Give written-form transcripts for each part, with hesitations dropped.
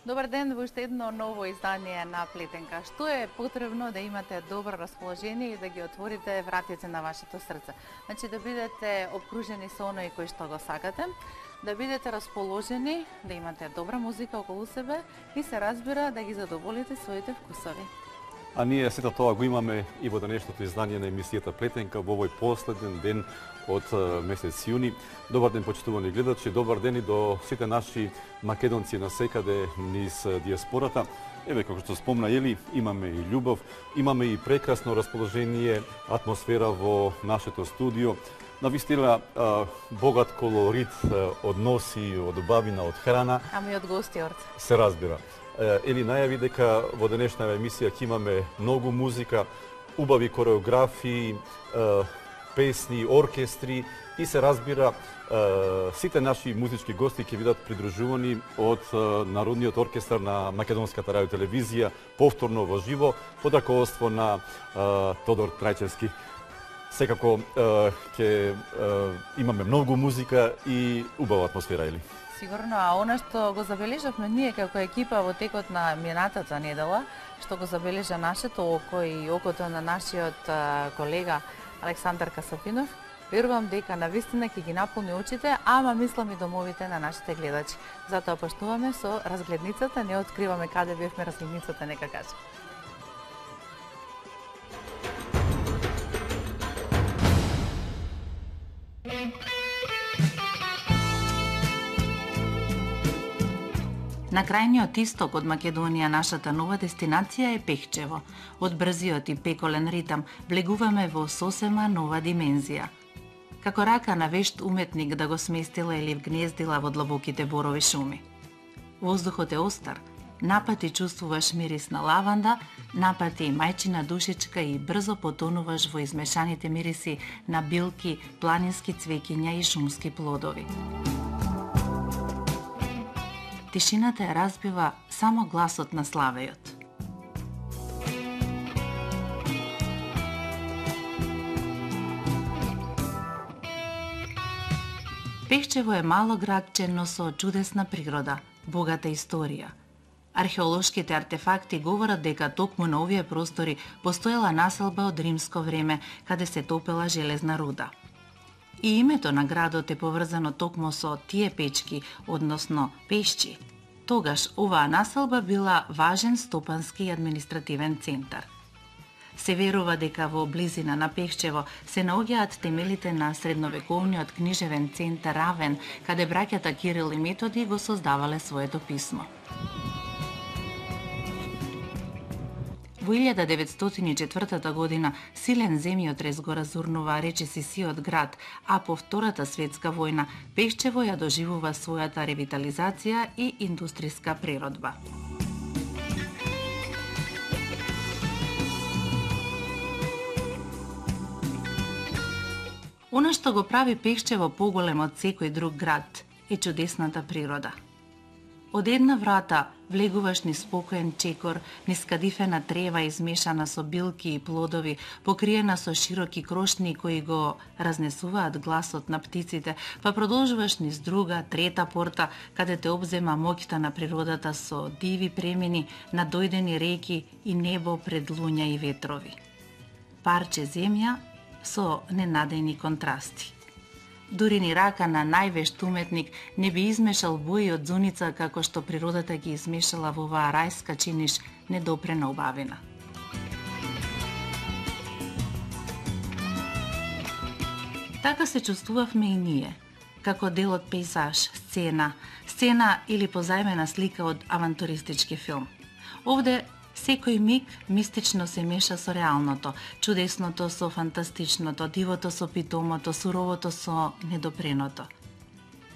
Добар ден во уште едно ново издание на Плетенка. Што е потребно да имате добро расположение и да ги отворите вратите на вашето срце? Значи да бидете обкружени со онои кои што го сакате, да бидете расположени, да имате добра музика околу себе и се разбира да ги задоволите своите вкусови. А ние сето тоа го имаме и во денешното издание на емисијата Плетенка во овој последен ден од месец јуни. Добар ден, почитувани гледачи, добар ден и до сите наши македонци насекаде низ диаспората. Еве, како што спомна Ели, имаме и љубов, имаме и прекрасно расположение, атмосфера во нашето студио. Навистина богат колорит од носи, од бавина, од храна. Ами од гостиот. Се разбира. Ели најави дека во денешната емисија ќе имаме многу музика, убави кореографии, песни, оркестри и се разбира сите наши музички гости ќе бидат придружувани од Народниот оркестар на Македонската радиотелевизија, повторно во живо, под раководство на Тодор Трајчевски. Секако ќе имаме многу музика и убава атмосфера, Ели. Сигурно, а она што го забележавме ние како екипа во текот на минатата недела, што го забележа нашето око и окото на нашиот колега Александар Касапинов, верувам дека навистина ќе ги наполни очите, ама мислам и домовите на нашите гледачи. Затоа почнуваме со разгледницата, не откриваме каде бевме разгледницата, нека кажа. На крајниот исток од Македонија нашата нова дестинација е Пехчево. Од брзиот и пеколен ритам влегуваме во сосема нова димензија. Како рака на вешт уметник да го сместила или вгнездила во длабоките борови шуми. Воздухот е остар, напати чувствуваш мирис на лаванда, напати мајчина душичка и брзо потонуваш во измешаните мириси на билки, планински цвеќиња и шумски плодови. Тишината ја разбива само гласот на славејот. Пехчево е мало градче, но со чудесна природа, богата историја. Археолошките артефакти говорат дека токму на овие простори постоела населба од римско време, каде се топела железна руда. И името на градот е поврзано токму со тие печки, односно пешчи. Тогаш оваа населба била важен стопански и административен центар. Се верува дека во близина на Пехчево се наоѓаат темелите на средновековниот книжевен центар Равен, каде браќата Кирил и Методи го создавале своето писмо. Во 1904 година силен земјотрес го разурнува речиси сиот град, а по Втората светска војна Пехчево ја доживува својата ревитализација и индустријска преродба. Она што го прави Пехчево поголем од секој друг град е чудесната природа. Од една врата влегуваш низ спокоен чекор, низ кадифена трева измешана со билки и плодови, покриена со широки крошни кои го разнесуваат гласот на птиците, па продолжуваш низ друга, трета порта, каде те обзема моќта на природата со диви премини, надојдени реки и небо пред луња и ветрови. Парче земја со ненадејни контрасти. Дури ни рака на највешт уметник не би измешал бои од зуница како што природата ги измешала во оваа рајска чиниш недопрена убавина. Така се чувствувавме и ние, како дел од пейзаж, сцена или позајмена слика од авантуристички филм. Овде секој миг мистично се меша со реалното, чудесното со фантастичното, дивото со питомото, суровото со недопреното.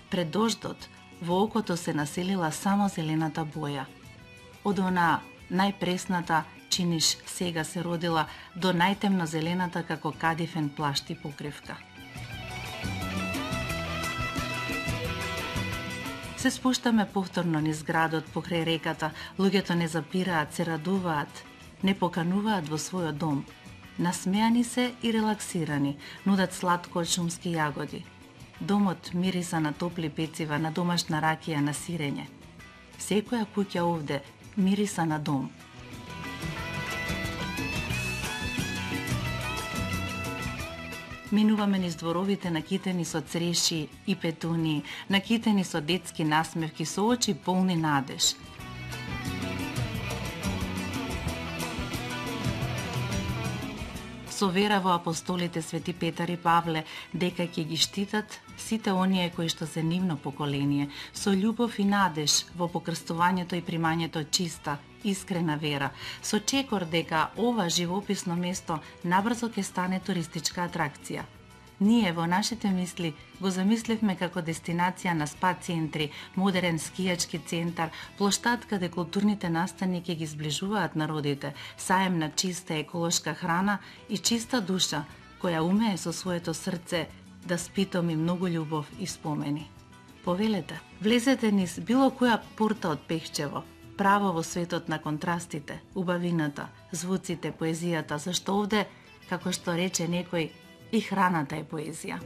Пред дождот, во окото се населила само зелената боја. Од она најпресната чиниш сега се родила до најтемно зелената како кадифен плашт и покривка. Се спуштаме повторно низ градот покрај реката, луѓето не запираат, се радуваат, не покануваат во својот дом. Насмеани се и релаксирани, нудат сладко од шумски јагоди. Домот мириса на топли пецива, на домашна ракија, на сирење. Секоја куќа овде мириса на дом. Минуваме низ дворовите накитени со цреши и петуни, накитени со детски насмевки, со очи полни надеж. Со вера во апостолите Свети Петар и Павле дека ќе ги штитат сите оние кои што се нивно поколение, со љубов и надеж во покрстувањето и примањето чиста, искрена вера, со чекор дека ова живописно место набрзо ќе стане туристичка атракција. Ние во нашите мисли го замисливме како дестинација на спа центри, модерен скијачки центар, плоштад каде културните настани ќе ги зближуваат народите, саем на чиста еколошка храна и чиста душа, која умее со своето срце да спитоми многу љубов и спомени. Повелете, влезете низ било која порта од Пехчево, право во светот на контрастите, убавината, звуците, поезијата, зашто овде, како што рече некој, и храната е поезија.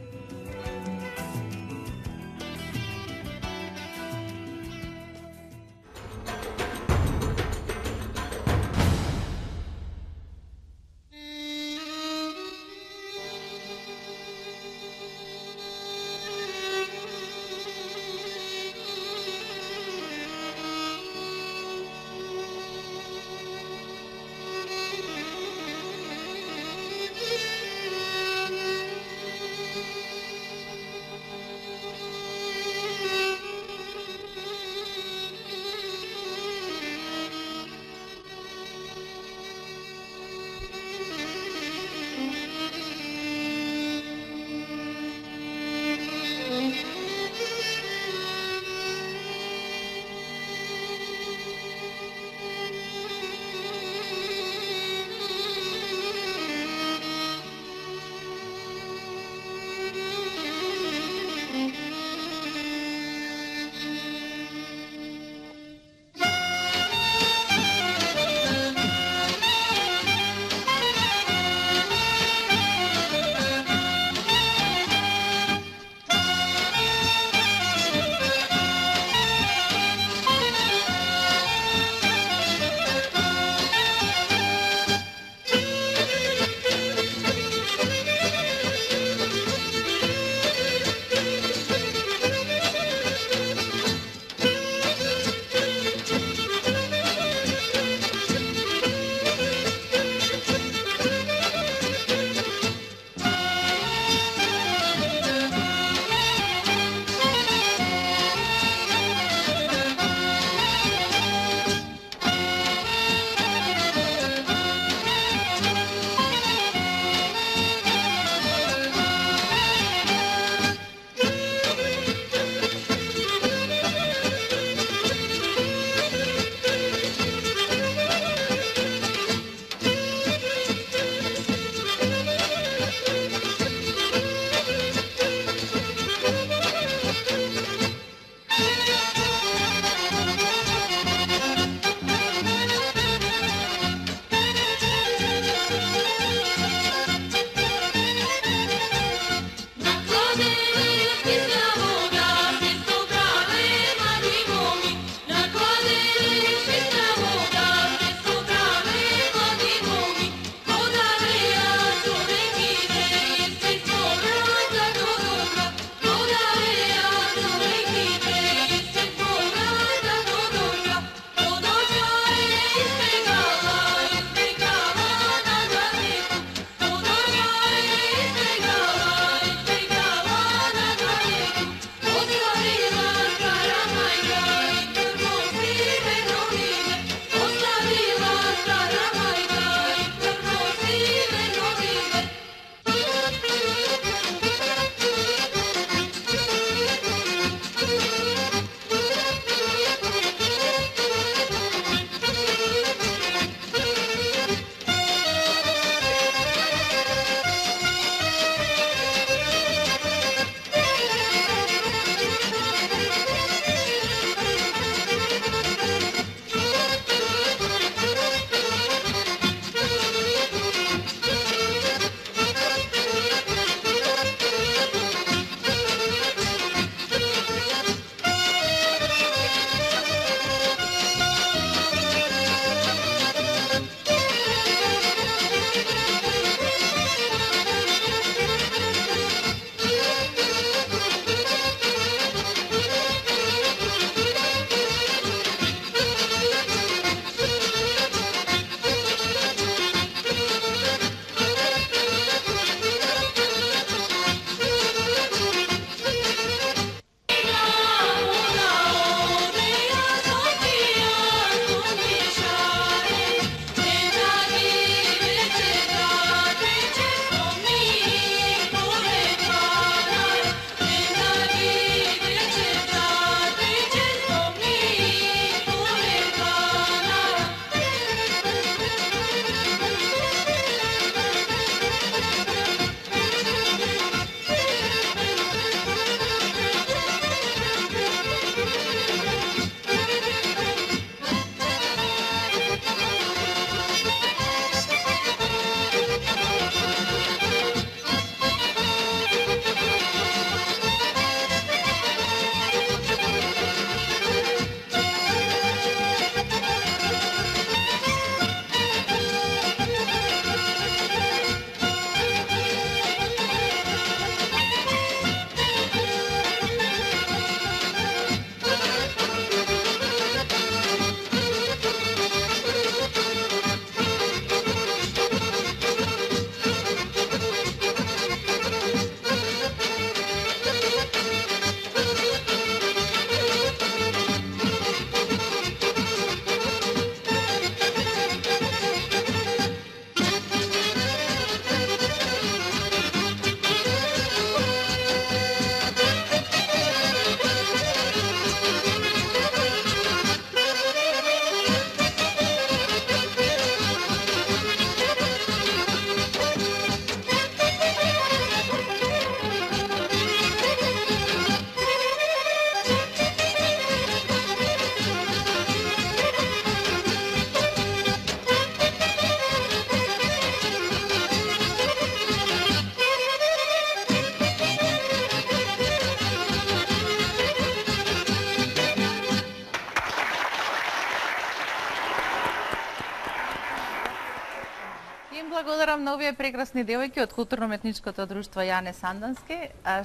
на овие прекрасни девојки од културно-уметничкото друштво Јане Сандански,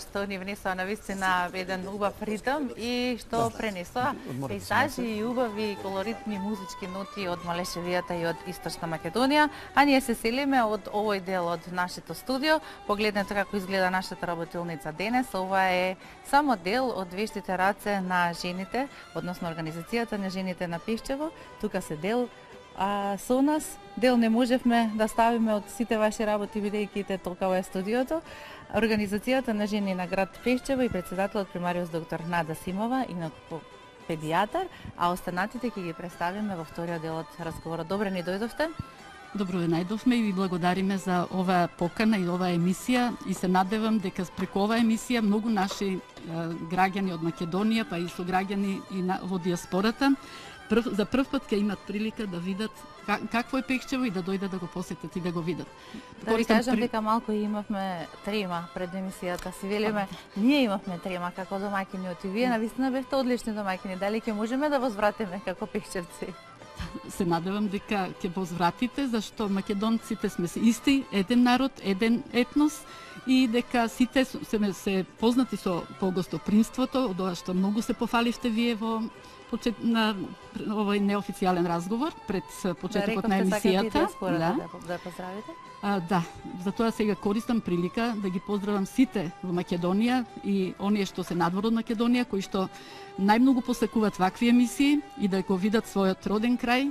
што ни внесоа навистина еден убав ритм и што пренесоа пейзажи и убави колоритни музички ноти од Малешевијата и од Источна Македонија, а ние се селиме од овој дел од нашето студио. Погледнете како изгледа нашата работилница денес. Ова е само дел од вештите раце на жените, односно организацијата на жените на Пешчево. Тука се дел со нас. Дел не можевме да ставиме од сите ваши работи, бидејќи те толкава е студиото. Организацијата на жени на град Пешчево и председателот примариус доктор Нада Симова, инаку педијатар, а останатите ќе ги представиме во вториот дел од разговорот. Добре ни дојдовте. Добро ве најдовме и ви благодариме за оваа покана и оваа емисија и се надевам дека преку оваа емисија многу наши граѓани од Македонија, па и сограѓани и во диаспората за прв пат ќе имат прилика да видат какво е Пешчево и да дојдат да го посетат и да го видат. Да ви кажам дека малку имавме трема пред емисијата. Си велиме, ние имавме трема како домаќини, и вие навистина бевте одлични домаќини. Дали ќе можеме да возвратиме како пешчевци? Се надевам дека ќе возвратите, зашто македонците сме исти, еден народ, еден етнос и дека сите се познати со погостопримството, од ова што многу се пофаливте вие на овој неофицијален разговор пред почетокот на емисијата. Да поздравите? Да, затоа сега користам прилика да ги поздравам сите во Македонија и оние што се надвор од Македонија, кои што најмногу посекуваат вакви емисии и да го видат својот роден крај.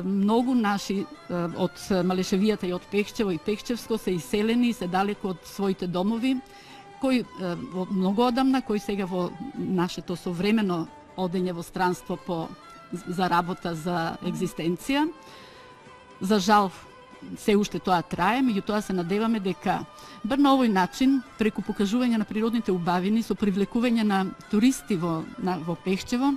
Многу наши од Малешевијата и од Пешчево и Пешчевско се иселени и се далеко од своите домови, кои многу одамна, кои сега во нашето современо одење во странство за работа, за екзистенција. За жал, се уште тоа трае, меѓутоа се надеваме дека бар на овој начин, преку покажување на природните убавини, со привлекување на туристи во Пешчево,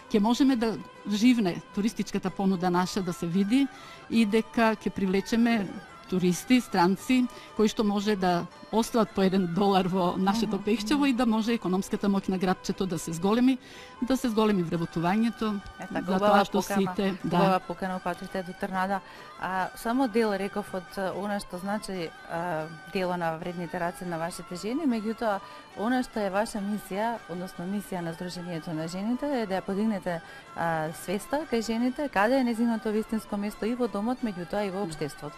ќе можеме да живне туристичката понуда наша да се види и дека ќе привлечеме туристи, странци, кои што може да остават по $1 во нашето Пешчево и да може економската моќ на градчето да се зголеми вработувањето, за тоа што сите... Убава покана упатите, доктор Нада. Само дел реков од она што значи дело на вредните раце на вашите жени, меѓутоа, она што е ваша мисија, односно мисија на Сдруженијето на жените, е да ја подигнете свеста кај жените, каде е незиното вистинско место и во домот, меѓутоа и во општеството.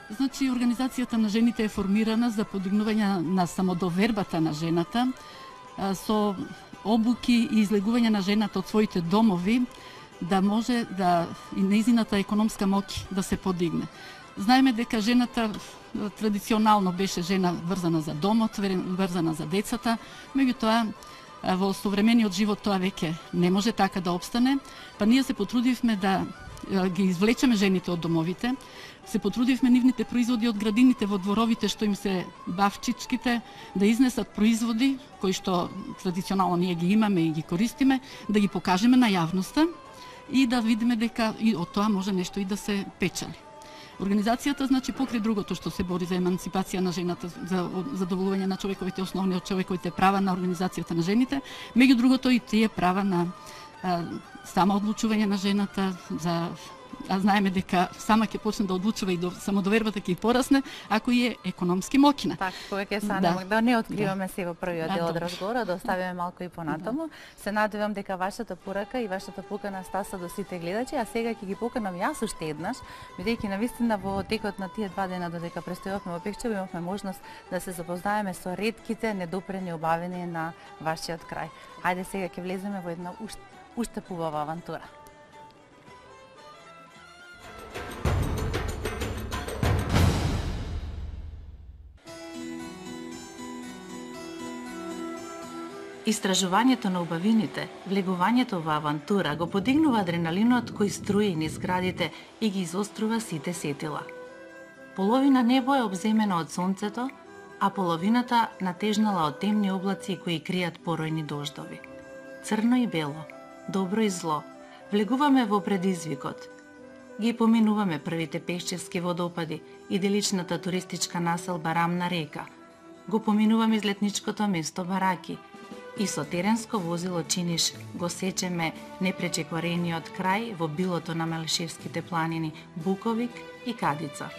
Значи, Организацијата на жените е формирана за подигнување на самодовербата на жената, со обуки и излегување на жената од своите домови, да може и нејзината економска моќ да се подигне. Знаеме дека жената традиционално беше жена врзана за домот, врзана за децата, меѓутоа во современиот живот тоа веќе не може така да обстане, па ние се потрудивме да ги извлечеме жените од домовите, се потрудивме нивните производи од градините во дворовите што им се бавчичките да изнесат производи кои што традиционално ние ги имаме и ги користиме, да ги покажеме на јавноста и да видиме дека и од тоа може нешто и да се печали. Организацијата, значи, покрај другото што се бори за емансипација на жената, за задоволување на човековите основни човековите права на Организацијата на жените, меѓу другото и тие права на самоодлучување на жената, а знаеме дека сама ќе почне да одлучува и самодовербата ќе порасне ако е економски моќна. Така, повеќе да не откриваме се во првиот дел од разговорот, да оставиме малку и понатаму. Се надевам дека вашата порака и вашата покана стаса до сите гледачи, а сега ќе ги поканам јас уште еднаш, бидејќи навистина во текот на тие 2 дена додека престојавме во Пешчево имавме можност да се запознаеме со ретките недопрени убавини на вашиот крај. Ајде сега ќе влеземе во една уште побава авантура. Истражувањето на убавините, влегувањето во авантура го подигнува адреналинот кој струи низ градите и ги изострува сите сетила. Половина небо е обземено од сонцето, а половината натежнала од темни облаци кои кријат поројни дождови. Црно и бело, добро и зло, влегуваме во предизвикот. Ги поминуваме првите пешчевски водопади, иделичната туристичка населба Рамна река. Го поминуваме излетничкото место Бараки, и со теренско возило чиниш го сечеме непречекорениот крај во билото на Малешевските планини Буковик и Кадица.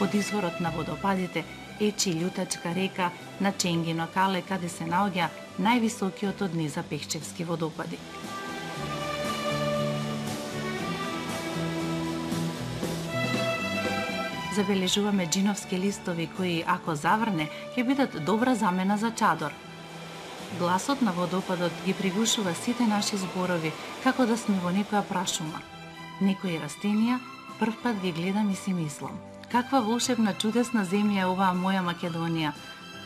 Од изворот на водопадите ечи љутачка река на Ченгино кале, каде се наоѓа највисокиот од низа Пехчевски водопади. Забележуваме джиновски листови кои, ако заврне, ќе бидат добра замена за чадор. Гласот на водопадот ги пригушува сите наши зборови, како да сме во некоја прашума. Некои растенија прв пат ги гледам и си мислам: каква волшебна, чудесна земја е оваа моја Македонија.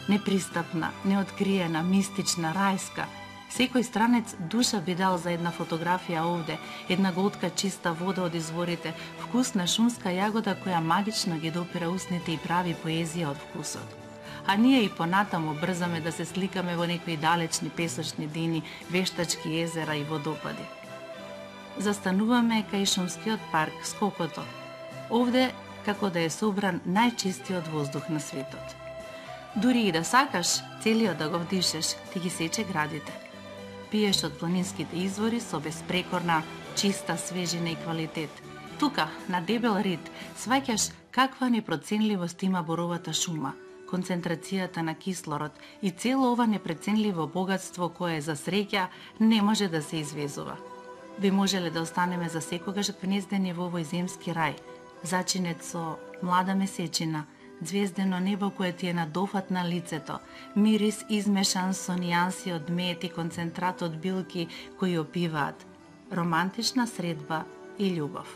Непристапна, неоткриена, мистична, рајска. Секој странец душа би дал за една фотографија овде, една голтка чиста вода од изворите, вкусна шумска јагода која магично ги допира устните и прави поезија од вкусот. А ние и понатаму брзаме да се сликаме во некои далечни песочни дини, вештачки езера и водопади. Застануваме кај шумскиот парк Скокото. Овде како да е собран најчистиот воздух на светот. Дури и да сакаш целиот да го вдишеш, ти ги сече градите. Пиеш од планинските извори со безпрекорна, чиста свежина и квалитет. Тука, на дебел рид, сваќаш каква непроценливост има боровата шума, концентрацијата на кислород и цело ова непреценливо богатство кое за среќа не може да се извезува. Би можеле да останеме за секогаш гнездени во овој земски рај, зачинет со млада месечина, звездено небо кое ти е на дофат на лицето, мирис измешан со нијанси од мед и концентрат од билки кои опиваат, романтична средба и љубов.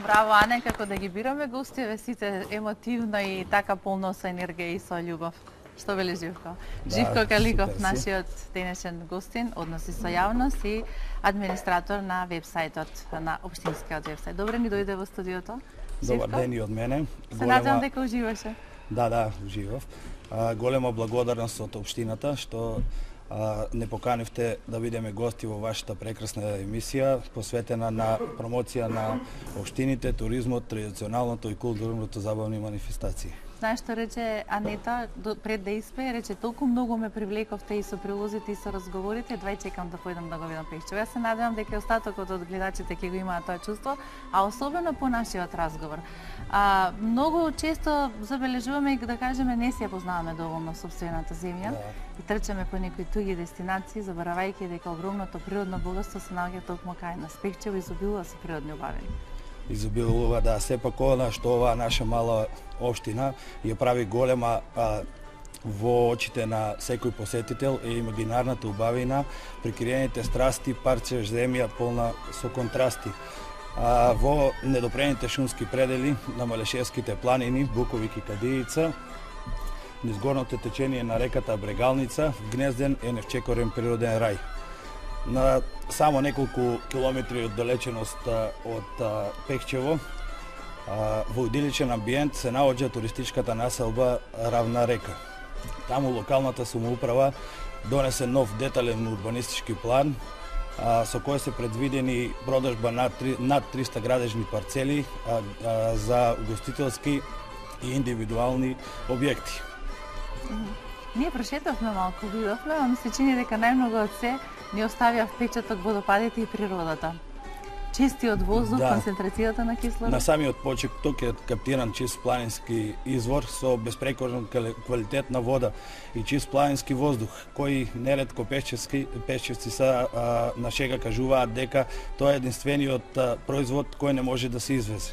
Браво, Ане, како да ги бираме гостиве сите емотивно и така полно со енергија и со љубов. Што вели Живко? Да, Живко Каликов, супер си. нашиот денешен гостин, односи со јавност и администратор на вебсајтот, на општинскиот вебсајт. Добре ни дојде во студиото. Добар Живко? ден и од мене. Се надевам дека уживаше. Да, уживав. Голема благодарност од општината што не поканивте да бидеме гости во вашата прекрасна емисија посветена на промоција на општините, туризмот, традиционалното и културното забавни манифестации. Знаеш што рече Анета пред да испее, рече толку многу ме привлековте и со прилозите и со разговорите, едва чекам да појдам да го видам Пехчево. Јас се надевам дека остатокот од гледачите ќе го имаат тоа чувство, а особено по нашиот разговор. Многу често забележуваме и да кажеме не се ја познаваме доволно сопствената земја и трчаме по некои туги дестинации, заборавајќи дека огромното природно богатство се наоѓа токму кај нас. Пехчево изобилува со природни убавини. Изобилува, да, сепак она што оваа наша мала општина ја прави голема во очите на секој посетител е имагинарната убавина, прикриените страсти, парче земја полна со контрасти. Во недопрените шумски предели на Малешевските планини, Буковик и Кадијица, низ горното течение на реката Брегалница, вгнезден е невчекорен природен рај. На само неколку километри оддалеченост од Пехчево, во идиличен амбиент се наоѓа туристичката населба Равна река. Таму локалната самоуправа донесе нов детален урбанистички план со кој се предвидени продажба над 300 градежни парцели за угостителски и индивидуални објекти. Ние прошетавме малку, видовме, а ми се чини дека најмногу од се ни оставија впечаток водопадите и природата. Чистиот воздух, концентрацијата на кислород. На самиот почеток е каптиран чист планински извор со безпрекорна квалитетна вода и чист планински воздух, кои неретко пешчевци са на шега кажуваат дека тоа е единствениот производ кој не може да се извезе.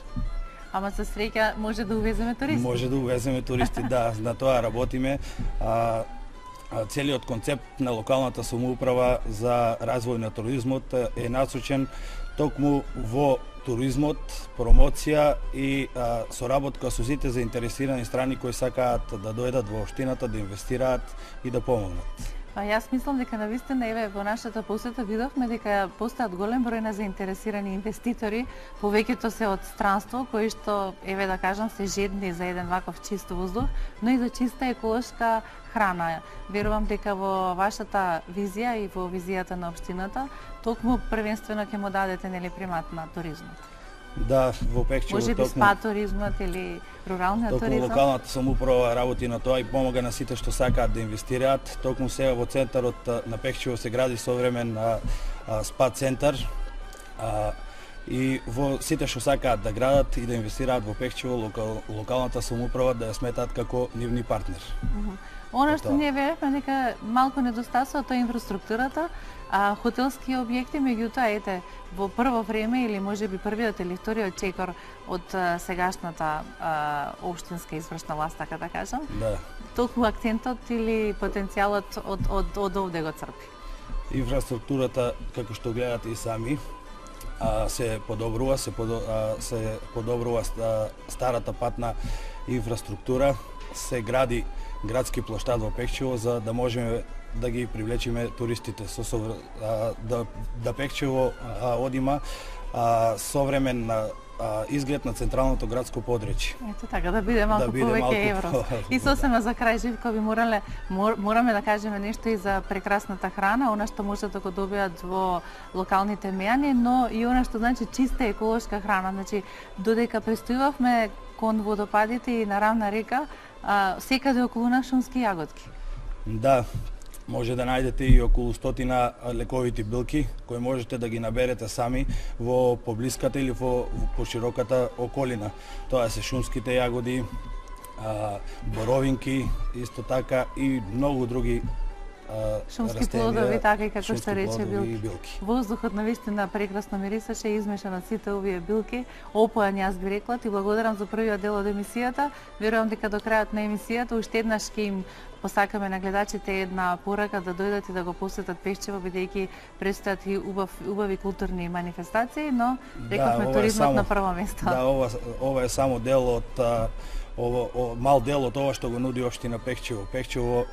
Ама со среќа може да увеземе туристи. Може да увеземе туристи, да, на тоа работиме. Целиот концепт на локалната самоуправа за развој на туризмот е насочен токму во туризмот, промоција и соработка со сите заинтересирани страни кои сакаат да дојдат во општината, да инвестираат и да помогнат. Јас мислам дека навистина еве во нашата посета видовме дека постојат голем број на заинтересирани инвеститори, повеќето се од странство кои што еве да кажам се жедни за еден ваков чист воздух, но и за чиста еколошка храна. Верувам дека во вашата визија и во визијата на општината токму првенствено ќе му дадете нели примат на туризмот. Да, во Пехчево може би спа туризмот или руралниот туризам. Токму локалната самоуправа работи на тоа и помага на сите што сакаат да инвестираат. Токму сега во центарот на Пехчево се гради современ спа центар и во сите што сакаат да градат и да инвестираат во Пехчево, локалната самоуправа да ја сметаат како нивни партнер. Она што ние веревме дека малку недостасува тоа инфраструктурата, хотелски објекти, меѓутоа ете во прво време или можеби првиот или вториот чекор од сегашната општинска извршна власт, така да кажам. Да. Толку акцентот или потенцијалот од овде го црпи. Инфраструктурата, како што гледате и сами, се подобрува, се подобрува старата патна инфраструктура, се гради градски плоштад во Пехчево за да можеме да ги привлечеме туристите да Пехчево одима современ изглед на централното градско подречје. Ето така, да биде малку повеќе евро. И сосема за крај, Живко, ви мораме да кажеме нешто и за прекрасната храна, она што може да го добијат во локалните мејани, но и она што значи чиста еколошка храна. Значи, додека престојувавме кон водопадите и на Равна река, секаде околу нас шумски јаготки. Да, може да најдете и околу 100 лековити билки кои можете да ги наберете сами во поблиската или во пошироката околина. Тоа се шумските јагоди, боровинки, исто така и многу други шумски растенија, плодови, така и како шумски што рече плодови и билки. билки. Воздухот навистина прекрасно мирисаше, измешан од сите овие билки. Опојан, јас би рекла, ти благодарам за првиот дел од емисијата. Верувам дека до крајот на емисијата уште еднаш ќе им посакаме на гледачите една порака да дојдат и да го посетат Пешчево, бидејќи предстојат и убави културни манифестации, но рековме туризмот на прво место. Да, ова е само дел од мал дел од ова што го нуди општина Пехчево. Пехчево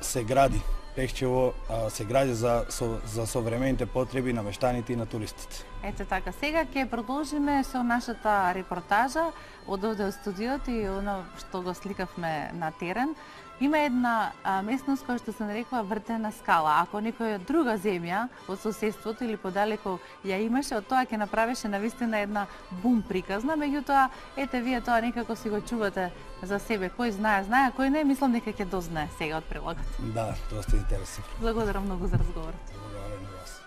се гради. Пехчево се гради за современите потреби на мештаните и на туристите. Ете така, сега ќе продолжиме со нашата репортажа од овде од студиот и оно што го сликавме на терен. Има една местност која што се нарекува Вртена скала. Ако некоја друга земја од соседството или подалеку ја имаше, од тоа ќе направеше навистина една бум приказна, меѓутоа, ете вие тоа некако си го чувате за себе. Кој знае, знае, а кој не, мислам дека ќе дознае сега од прилогот. Да, доста интересно. Благодарам многу за разговорот. Благодарам на вас.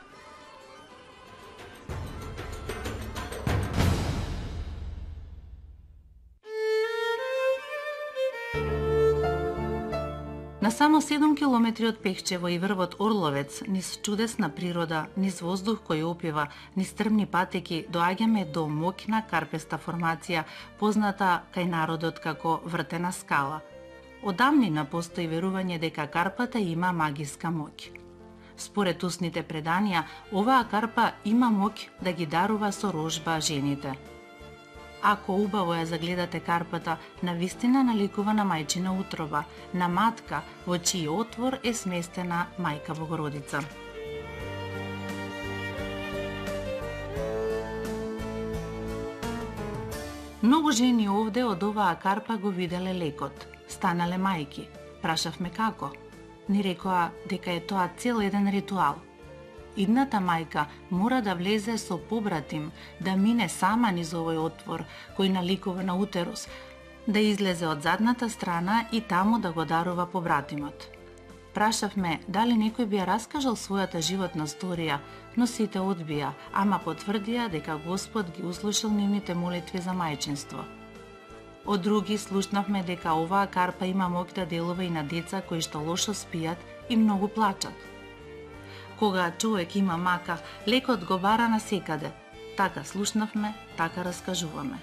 На само 7 километри од Пехчево и врвот Орловец, низ чудесна природа, низ воздух кој опива, низ стрмни патеки, доаѓаме до моќна карпеста формација, позната кај народот како Вртена скала. Одамнина постои верување дека карпата има магиска моќ. Според устните преданија, оваа карпа има моќ да ги дарува со рожба жените. Ако убаво ја загледате карпата, навистина наликува на мајчина утроба, на матка во чиј отвор е сместена мајка Богородица. Многу жени овде од оваа карпа го виделе лекот, станале мајки. Прашавме како. Ни рекоа дека е тоа цел еден ритуал. Идната мајка мора да влезе со побратим, да мине сама низ овој отвор кој наликува на утерус, да излезе од задната страна и таму да го дарува побратимот. Прашавме дали некој би ја раскажал својата животна сторија, но сите одбија, ама потврдија дека Господ ги услушал нивните молитви за мајчинство. Од други слушнавме дека оваа карпа има моќ да делува и на деца кои што лошо спијат и многу плачат. Кога човек има мака, лекот го бара насекаде. Така слушнавме, така раскажуваме.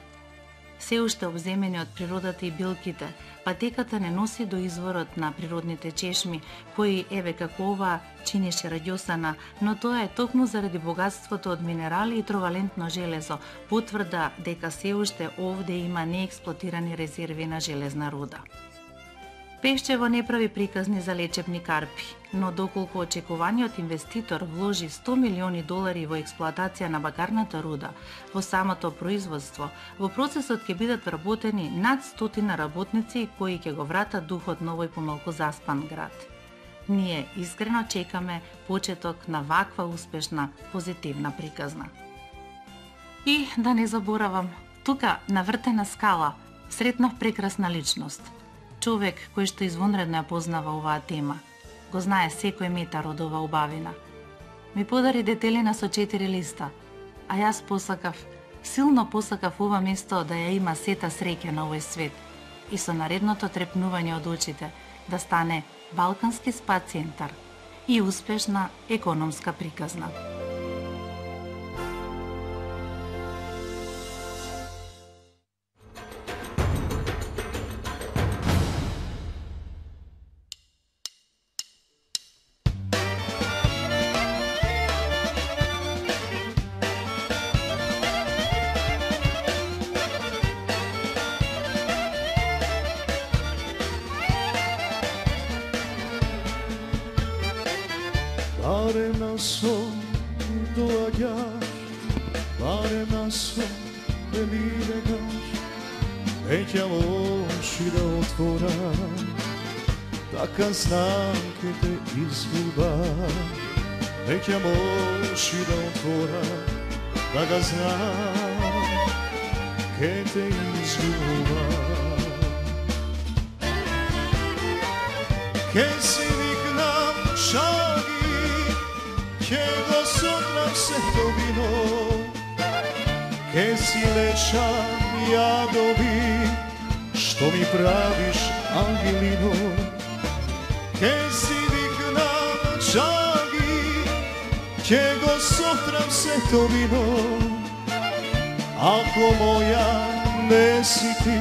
Се уште обземени од природата и билките, патеката не носи до изворот на природните чешми, кои, еве како ова, чинеше раѓосана, но тоа е токму заради богатството од минерали и тровалентно железо, потврда дека се уште овде има неексплоатирани резерви на железна руда. Пешчево не прави приказни за лечебни карпи, но доколку очекуваниот инвеститор вложи $100 милиони во експлоатација на бакарната руда, во самото производство, во процесот ќе бидат вработени над 100 работници кои ќе го вратат духот на овој помалку заспан град. Ние искрено чекаме почеток на ваква успешна, позитивна приказна. И да не заборавам, тука на Вртена скала сретнав прекрасна личност. Човек кој што извонредно ја познава оваа тема, го знае секој метар од оваа убавина. Ми подари детелина со 4 листа, а јас посакав, силно посакав ова место да ја има сета среќа на овој свет и со наредното трепнување од очите да стане Балкански спа центар и успешна економска приказна. Barem na son doaѓаш, barem na son да ми бегаш, неќа очи да отворам, така знам ке те изгубам. Неќа очи да отворам, така знам ке те изгубам. Ке си викнам шаги, ке го сотрам се до вино, ке си лечам јадови, што ми правиш, Ангелино, ке си šagi, ќе го сотрам сето вино. Ако моја не си ти,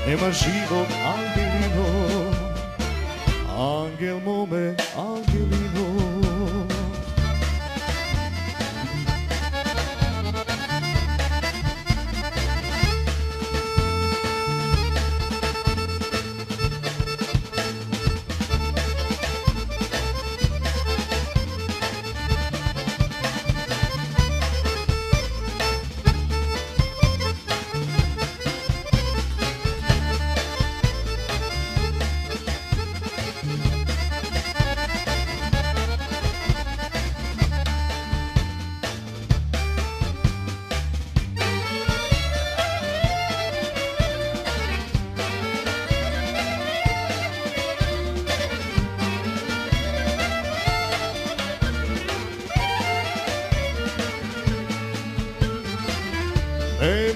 нема живот, Ангелино. Ангел моме, Ангелино.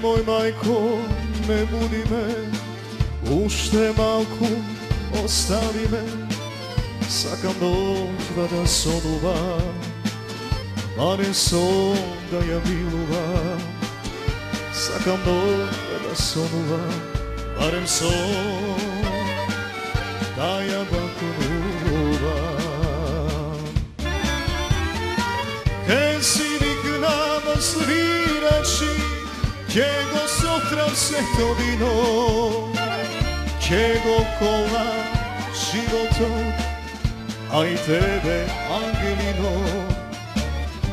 Мој мајко, не буди ме, уште малку остави ме. Сакам ноќва да сонува, барем сон да ја милува. Сакам ноќва да сонува, барем сон да ја бакунува. Ке си викнам свирачи, ќе го сотрам сето вино, ќе го колам животот, а и тебе, Ангелино.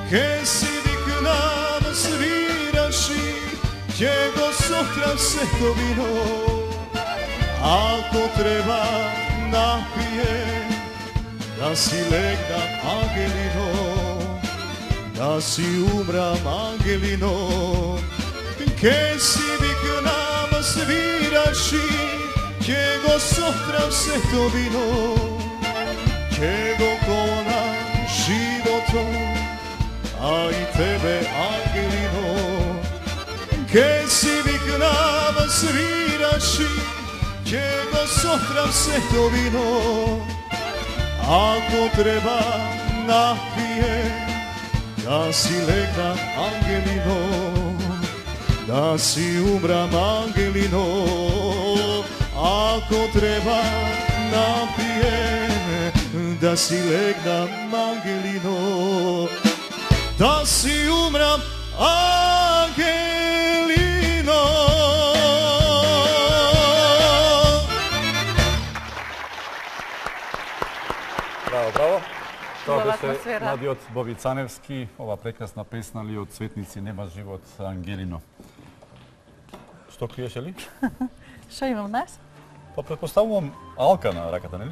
Ке си викнам свирачи, ќе го сотрам сето вино, ако треба напие, да си легнам, Ангелино, да си умрам, Ангелино. Ке си викнам свирачи, ќе го сотрам сето вино, ќе го колам животот, а и тебе, Ангелино. Ке си викнам свирачи, ќе го сотрам сето вино, ако треба напие, да си легнам, Ангелино, да си умрам, Ангелино. Ако треба напие, да си легнам, Ангелино, да си умрам, Ангелино. Браво, браво. Тоа Убава беше атмосфера. младиот Боби Цаневски, ова прекрасна песна ли од Цветници нема живот, Ангелино. Што криеше ли? Што имам днес? Па предпоставувам алка на раката, нели?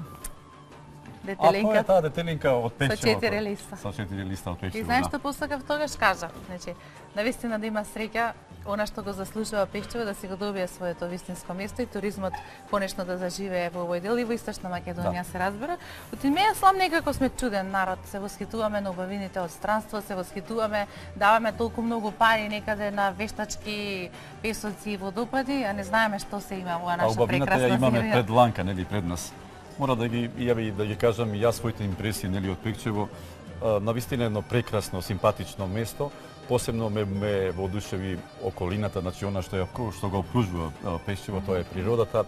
А тоа е Детелинка. таа детелинка од печевото. 4 листа. Со 4 листа од И печево, знаеш да. што посакав тогаш кажа? Значи, навистина да има среќа, она што го заслужува Пехчево да си го добие своето вистинско место и туризмот конечно да заживее во овој дел и во Источна Македонија, се разбира. Отимеја слам некако сме чуден народ, се восхитуваме на убавините од странство, се восхитуваме, даваме толку многу пари некаде на вештачки песоци и водопади, а не знаеме што се има во А наша убавината ја прекрасна имаме земја. пред ланка, нели, пред нас. Мора да ги кажам и јас своите импресии, нели, од Пехчево. Навистина едно прекрасно, симпатично место. Посебно ме воодушеви околината, значи она што го окружува Пехчево, тоа е природата,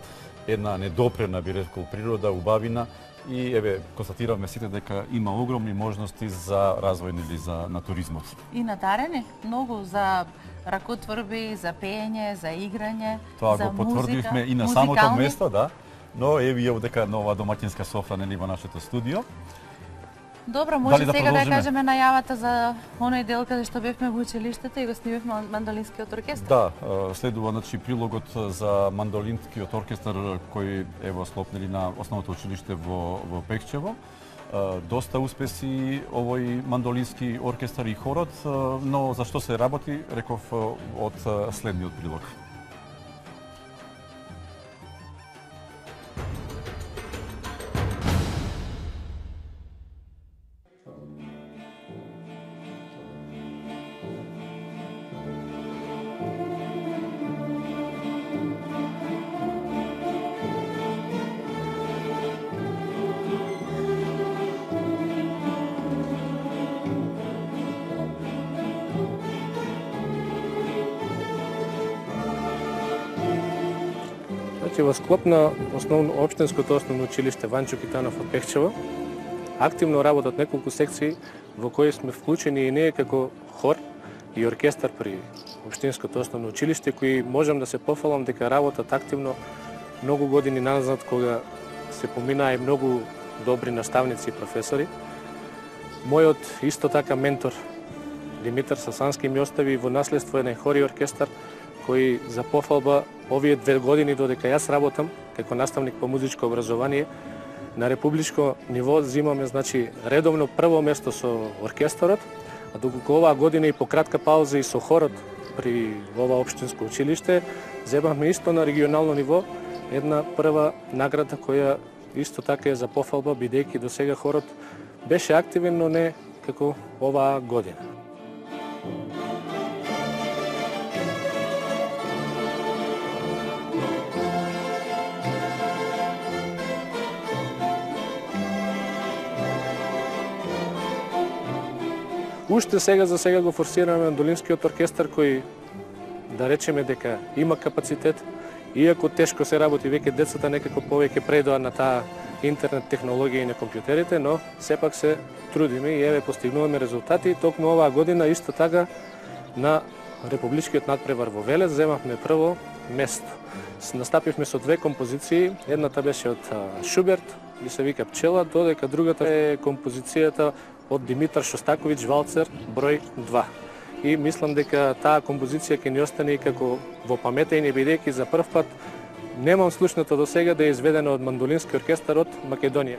една недопрена, би рекол, природа, убавина и еве констатиравме сите дека има огромни можности за развој нели на туризмот. И надарени многу за ракотворби, за пеење, за играње, Тоа за го потврдивме музика, и на самото музикални. место, да. Но еве ја дека нова домаќинска софра нели во нашето студио. Добро, може Дали да сега да продолжиме? кажеме најавата за оној дел каде што бевме во училиштето и го снимавме мандолинскиот оркестар. Да, следува значи прилогот за мандолинскиот оркестар кој е во склоп нели на основното училиште во Пехчево. Доста успеси овој мандолински оркестар и хорот, но за што се работи, реков од следниот прилог. Значи во склоп на општинското основно училиште Ванчо Китанов од Пехчево активно работат неколку секции во кои сме вклучени и ние како хор и оркестар при општинското основно училиште, кои можам да се пофалам дека работат активно многу години назад, кога се поминаа и многу добри наставници и професори. Мојот исто така ментор Димитар Сасански ми остави во наследство еден хор и оркестар кој за пофалба овие 2 години додека јас работам како наставник по музичко образование на републичко ниво земаме значи редовно прво место со оркестарот, а доколку оваа година и по кратка пауза и со хорот при ова општинско училиште земавме исто на регионално ниво една прва награда која исто така е за пофалба, бидејќи до сега хорот беше активен, но не како оваа година. Уште сега за сега го форсираме мандолинскиот оркестар кој да речеме дека има капацитет, иако тешко се работи, веќе децата некако повеќе предоа на таа интернет технологија и на компјутерите, но сепак се трудиме и еве постигнуваме резултати. Токму оваа година исто така на републичкиот надпревар во Велес земавме прво место. Настапивме со 2 композиции, едната беше од Шуберт и се вика Пчела, додека другата е композицијата од Димитар Шостаковиќ Валцер број 2. И мислам дека таа композиција ќе ни остане и како во памета и не бидејќи за прв пат немам слушнато до сега да е изведена од мандолински оркестар од Македонија.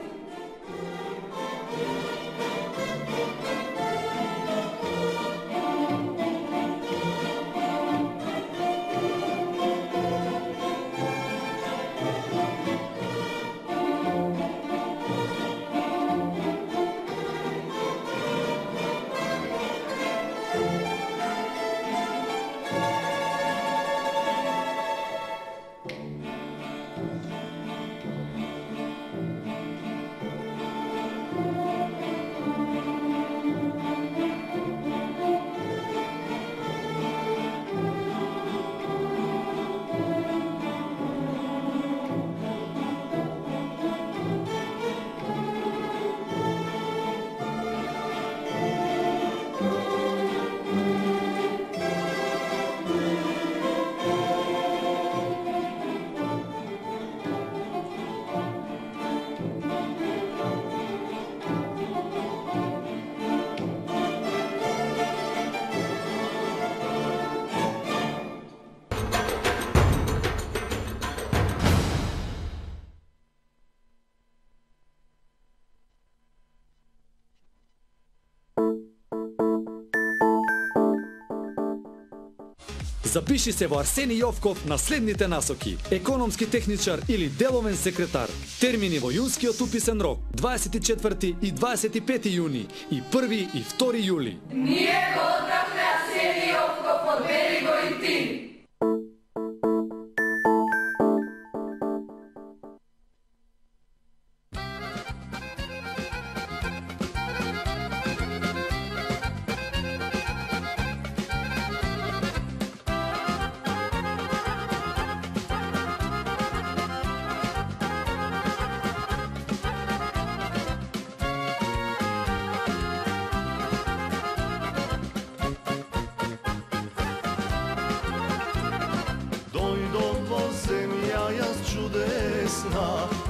Запиши се во Арсени Јовков на следните насоки: економски техничар или деловен секретар. Термини во јунскиот уписен рок 24 и 25 јуни и 1 и 2 јули. Ние го одбравме Арсени Јовков, одбери го и ти.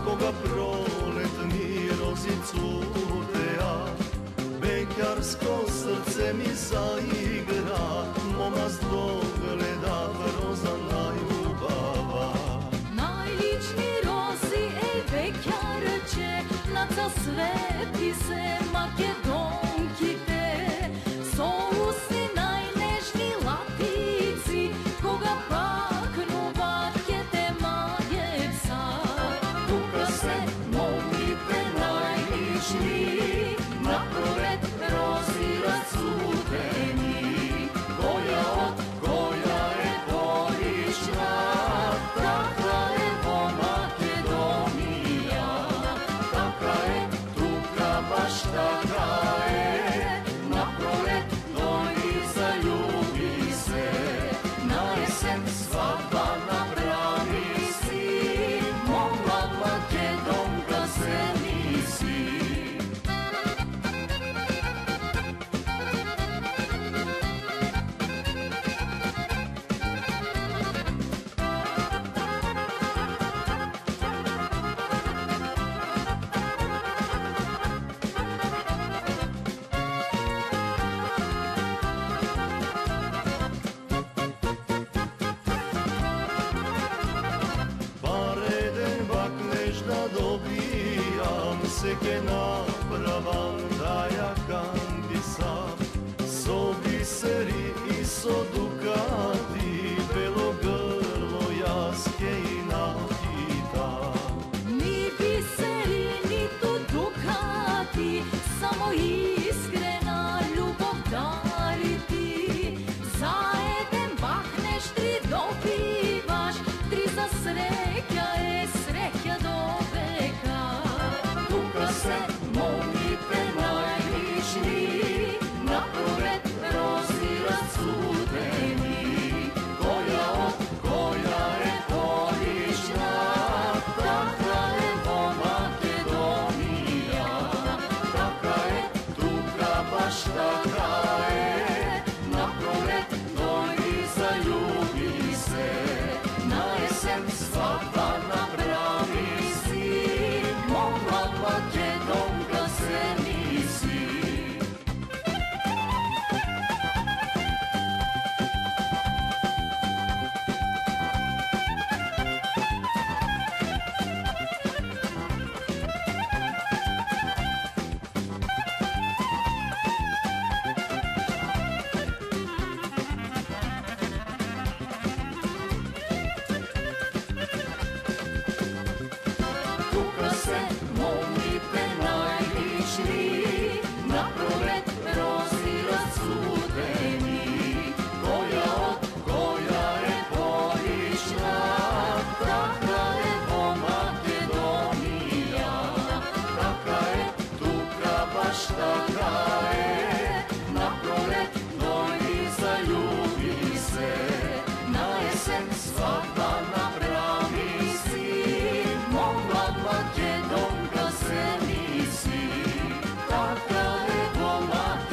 Кога пролет ми рози цутеа, бекарско срце ми заигра, мома здогледа роза најубава. Најлични рози е бекарче, наца свети се македонките, со усни најнежни латици, кога пакнуваат ќе те мајеца. Напролет рози рацутени, која од која е порична, така е во Македонија, така е тука, баш така е. Напролет дојди залюби се, на есен свадба направи си. seke napravam da ja kandisam, so biseri i so dukati, belo grlo jaske i nakita. Ni biseri, ni to dukati, samo iskrena ljubav dariti. Za jedan bahneš, tri dobivaš, tri za sreća je sreća do veka. Tuka se molite najlični, napored prozira cudeni. Koja od koja je polična, taka je vo Makedonija. Taka je tuka, baš taka je, napored dojdi zaljubi se. Na jesen svadba napravi si, momla Makedonka se nisi. Tuka se molite najlični, napored prozira cudeni. Koja od koja je polična, taka je vo Makedonija. Taka je tuka, baš taka je, napored dojdi zaljubi se. Na jesen svadba napravi si, momla Makedonka se nisi. Taka je vo Makedonija.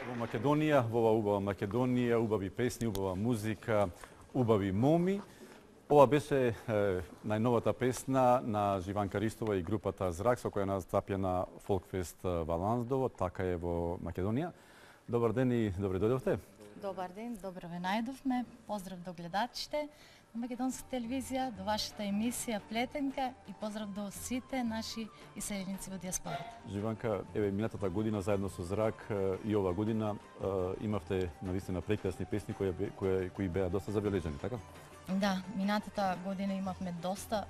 Во Македонија, во ова убава Македонија, убави песни, убава музика, убави моми. Ова беше најновата песна на Живанка Ристова и групата Зрак, со која настапја на Фолкфест во Лансдово, така е во Македонија. Добар ден и добре дојдовте. Добар ден, добро ве најдовме. Поздрав до гледачите на Македонска телевизија, до вашата емисија Плетенка и поздрав до сите наши иселеници во диаспората. Живанка, еве минатата година заедно со Зрак и ова година имавте навистина прекрасни песни кои беа доста забележани, така? Да, минатата година имавме доста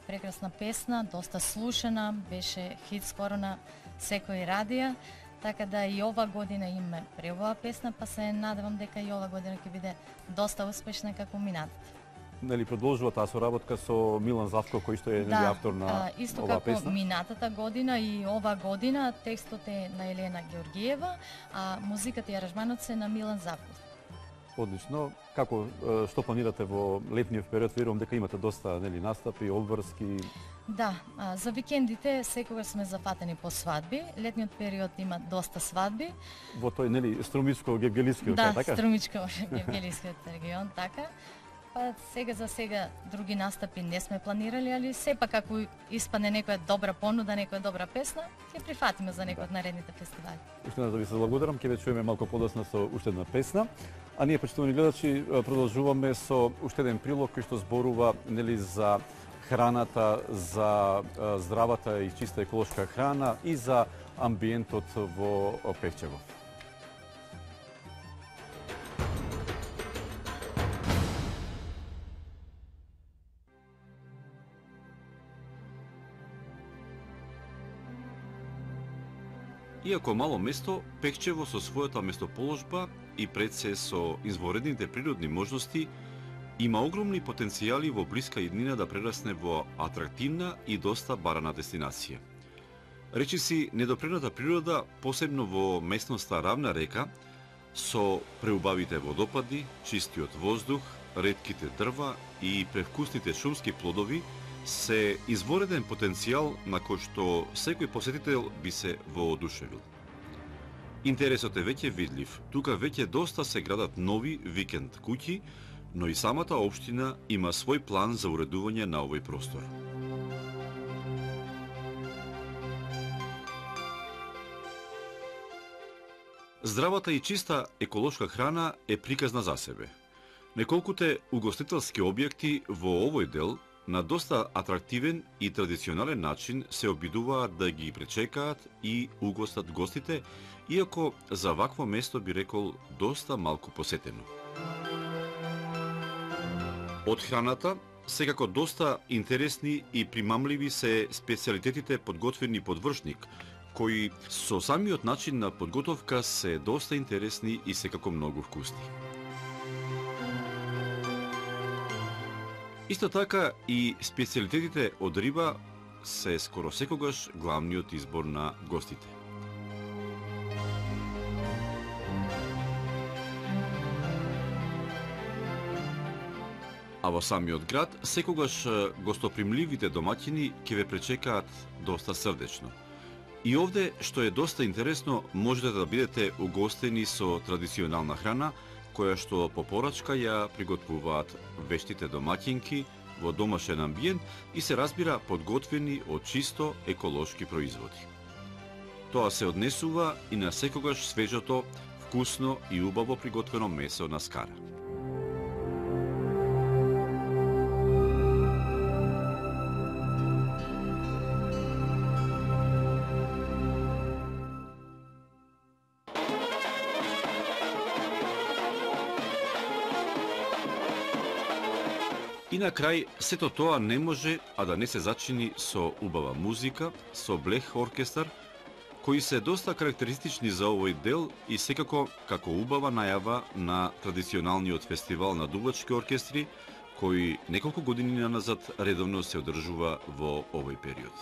прекрасна песна, доста слушана, беше хит скоро на секој радија, така да и ова година имаме преубава песна, па се надевам дека и ова година ќе биде доста успешна како минатата. Нели продолжува таа соработка со Милан Завков кој што е автор на исто оваа како песна? минатата година и ова година текстот е на Елена Георгиева, а музиката и аранжманот се на Милан Завков. Одлично. Како што планирате во летниот период? Верувам дека имате доста нели настапи, обврски. Да, за викендите секогаш сме зафатени по свадби. Летниот период има доста свадби. Во тој нели Струмичко-Гевгелискиот, Да, така? Струмичко-Гевгелискиот регион, така. Па сега за сега други настапи не сме планирали, али сепак ако испадне некоја добра понуда, некоја добра песна, ќе прифатиме за некој од наредните фестивали. Уште еднаш да ви се благодарам, ќе ве чуеме малку подоцна со уште една песна. А ние, почитувани гледачи, продолжуваме со уште еден прилог кој што зборува нели за храната, за здравата и чиста еколошка храна и за амбиентот во Пехчево. Иако мало место, Пехчево со својата местоположба и пред се со изворедните природни можности, има огромни потенцијали во блиска иднина да прерасне во атрактивна и доста барана дестинација. Речиси, недопрената природа, посебно во местноста Равна река, со преубавите водопади, чистиот воздух, ретките дрва и превкусните шумски плодови, се извореден потенцијал на кој што секој посетител би се воодушевил. Интересот е веќе видлив. Тука веќе доста се градат нови викенд куќи, но и самата општина има свој план за уредување на овој простор. Здравата и чиста еколошка храна е приказна за себе. Неколкуте угостителски објекти во овој дел на доста атрактивен и традиционален начин се обидуваат да ги пречекаат и угостат гостите, иако за вакво место би рекол доста малку посетено. Од храната, секако доста интересни и примамливи се специјалитетите подготвени под вршник, кои со самиот начин на подготовка се доста интересни и секако многу вкусни. Исто така и специјалитетите од риба се скоро секогаш главниот избор на гостите. А во самиот град секогаш гостопримливите домаќини ќе ве пречекаат доста срдечно. И овде, што е доста интересно, можете да бидете угостени со традиционална храна, која што по порачка ја приготвуваат вештите домаќинки во домашен амбиент и се разбира подготвени од чисто еколошки производи. Тоа се однесува и на секогаш свежото, вкусно и убаво приготвено месо на скара. И на крај, сето тоа не може, а да не се зачини со убава музика, со блех оркестар, кои се доста карактеристични за овој дел и секако како убава најава на традиционалниот фестивал на дувачки оркестри, кој неколку години назад редовно се одржува во овој период.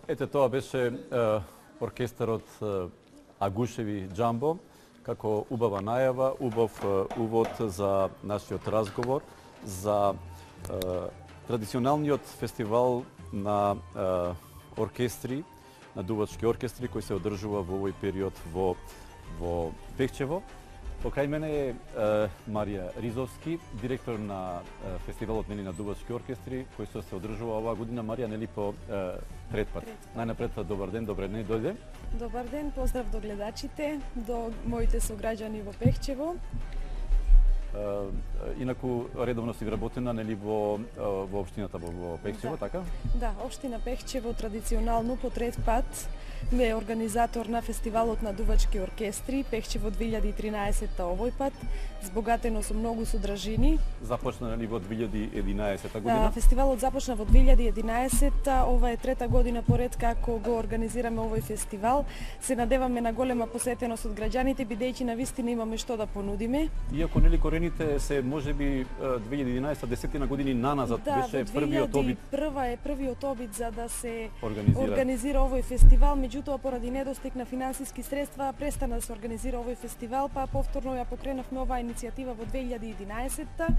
Ете, тоа беше оркестарот Агушеви Джамбо, како убава најава, убав увод за нашиот разговор, за традиционалниот фестивал на оркестри, на дувачки оркестри, кој се одржува во овој период во Пехчево. Покај мене е Марија Ризовски, директор на фестивалот на дувачки оркестри, кој се одржува оваа година. Марија, нели по трет пат. Најнапред, добар ден, добре ден, дојде. Добар ден, поздрав до гледачите, до моите сограѓани во Пехчево. Инаку редовно си вработена нели во општината во Пехчево, така? Да, општина Пехчево традиционално по трет пат е организатор на фестивалот на дувачки оркестри Пехчево 2013 овој пат, збогатено со многу содржини. Започна нели во 2011 година? Да, фестивалот започна во 2011, ова е трета година поред како го организираме овој фестивал. Се надеваме на голема посетеност од граѓаните, бидејќи навистина имаме што да понудиме. Иако нели корените се можеби 2011-10 години наназад, беше првиот обид. Прва е првиот обид за да се организира овој фестивал, меѓутоа поради недостиг на финансиски средства престана да се организира овој фестивал, па повторно ја покренавме оваа иницијатива во 2011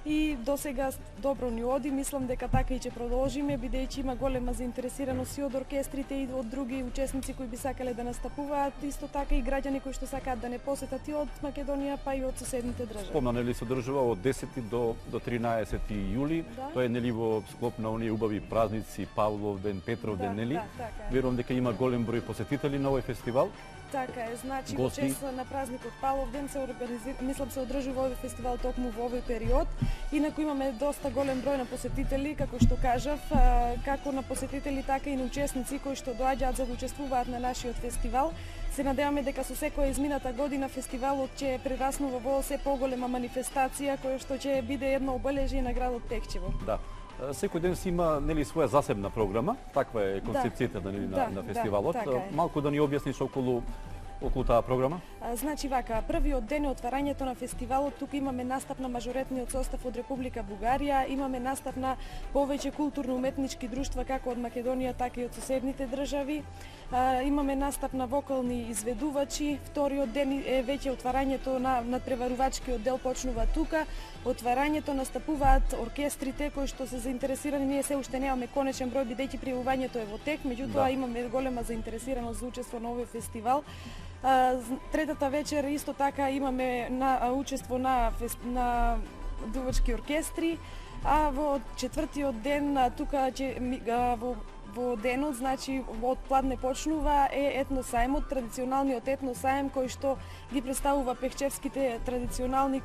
и досега добро ни оди. Мислам дека така и ќе продолжиме, бидејќи има голема заинтересираност и од оркестрите и од други учесници кои би сакале да настапуваат, исто така и граѓани кои што сакаат да не посетат и од Македонија, па и од соседните држави. Спомна, нели се одржува од 10 до 13 јули. Да. Тоа е нели во склоп на оние убави празници, Павлов ден, Петров ден, нели? Да, така е. Верувам дека има голем број посетители на овој фестивал. Така е, значи во чест на празникот Павлов ден се се одржува овој фестивал токму во овој период. Инаку имаме доста голем број на посетители, како што кажав, како на посетители така и на учесници кои што доаѓаат за да учествуваат на нашиот фестивал. Се надеваме дека со секоја измината година фестивалот ќе прераснува во се поголема манифестација која што ќе биде едно обележје на градот Пехчево. Да. Секој ден си има нели своја засебна програма, таква е концепцијата нели на фестивалот. Така е. Малку да ни објасниш околу таа програма? Значи вака, првиот ден е отварањето на фестивалот. Тука имаме настап на мажоретниот состав од Република Бугарија, имаме настап на повеќе културно-уметнички друштва како од Македонија, така и од соседните држави. Имаме настап на вокални изведувачи. Вториот ден е веќе отварањето на надпреварувачкиот дел почнува тука. Отварањето настапуваат оркестрите кои што се заинтересирани. Ние се уште немаме конечен број бидејќи пријавувањето е во тек, меѓутоа имаме голема заинтересираност за учество на овој фестивал. Третата вечер исто така имаме учество на дувачки оркестри, а во четвртиот ден тука во денот, значи од пладне почнува е етносајмот, традиционалниот етносајм кој што ги представува пехчевските традиционални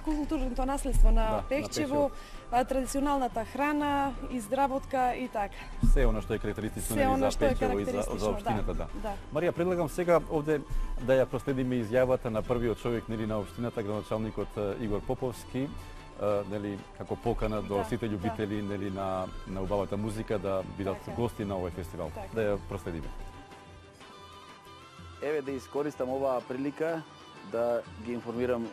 културното наследство на Пехчево, традиционалната храна, изработка и така. Се она што е карактеристично за Пехчево и за општината, да. Марија, предлагам сега овде да ја проследиме изјавата на првиот човек нели на општината, градоначалникот Игор Поповски, нели како покана до сите љубители нели на убавата музика да бидат гости на овој фестивал. Да ја проследиме. Еве да искористам оваа прилика да ги информирам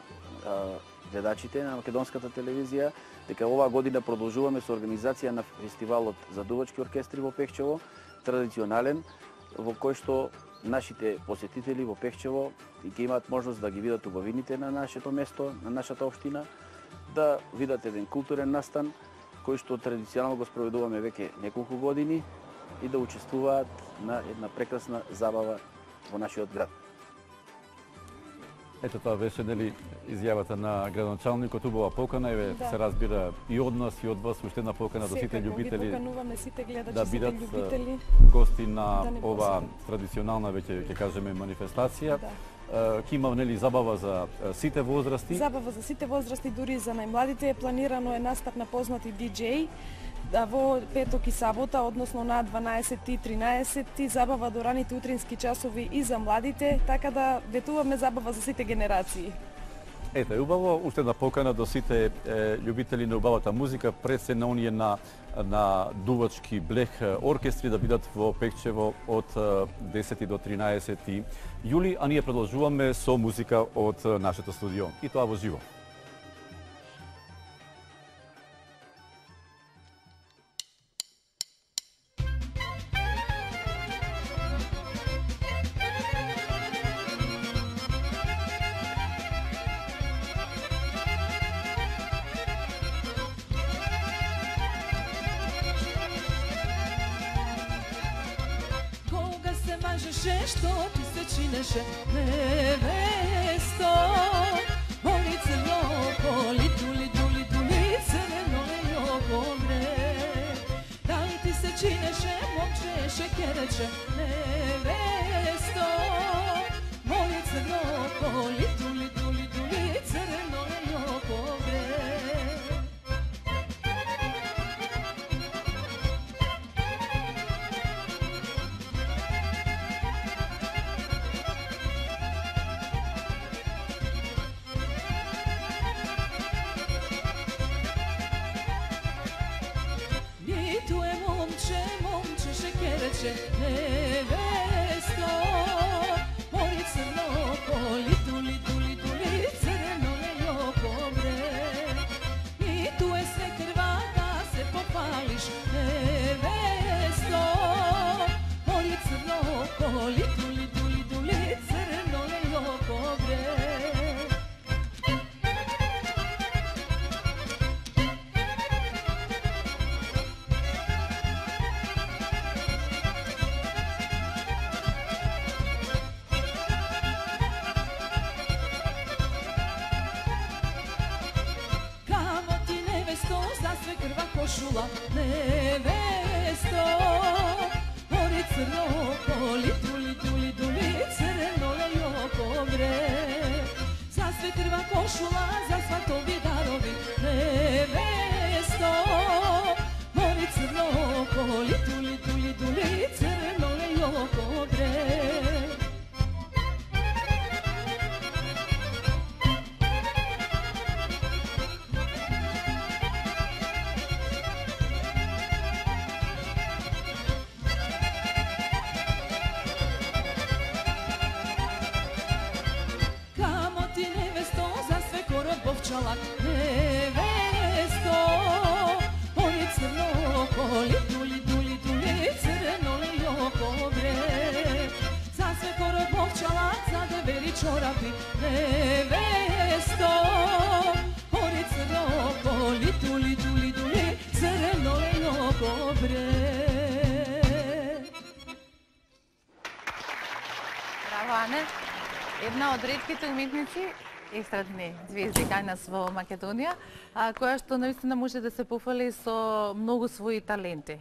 гледачите на македонската телевизија дека оваа година продолжуваме со организација на фестивалот за дувачки оркестри во Пехчево, традиционален, во кој што нашите посетители во Пехчево ќе имаат можност да ги видат убавините на нашето место, на нашата општина, да видат еден културен настан кој што традиционално го спроведуваме веќе неколку години и да учествуваат на една прекрасна забава во нашиот град. Ето тоа беше нели изјавата на градоначалникот, убава покана, еве се разбира и од нас и од вас уште една покана до сите љубители. Ги покануваме сите гледачи, да сите љубители гости на оваа традиционална веќе ќе кажеме манифестација. Ки има нели забава за сите возрасти. Забава за сите возрасти, дури за најмладите. Планирано е настап на познати диџеи во петок и сабота, односно на 12 и 13, забава до раните утрински часови и за младите, така да ветуваме забава за сите генерации. Ете, убаво, уште една покана до сите љубители на убавата музика, пред се на оние на дувачки блех оркестри да бидат во Пехчево од 10 до 13 јули, а ние продолжуваме со музика од нашето студио. И тоа во живо. момче, што ти се чинеше невесто. Моли црно поли, дули, дули, дули, црно лејово вре. Дали ти се чинеше момче, шекерече невесто. Моли црно поли, дули, дули, дули, црно лејово вре. Шекереče nevеsto, моли црно поли, дули, дули, дули, црно лејово вре. И ту е се крва да се попалиш невесто, моли црно поли, дули, дули, дули, црно лејово вре. Košula nevesto, mori crno poli, duli, duli, duli, crno lejoko vre. Za sve krva košula, za svatovi darovi nevesto, mori crno poli, duli, duli, duli, crno lejoko vre. Čalak nevesto, moje crno poli, duli, duli, duli, crno lejoko vre. Za sve korobov čalak, za deveri čorapi nevesto, moje crno poli, duli, duli, duli, crno lejoko vre. Браво, Ане. Една од ретките уметници естрадни звезди кај нас во Македонија, која што наистина може да се пофали со многу своји таленти.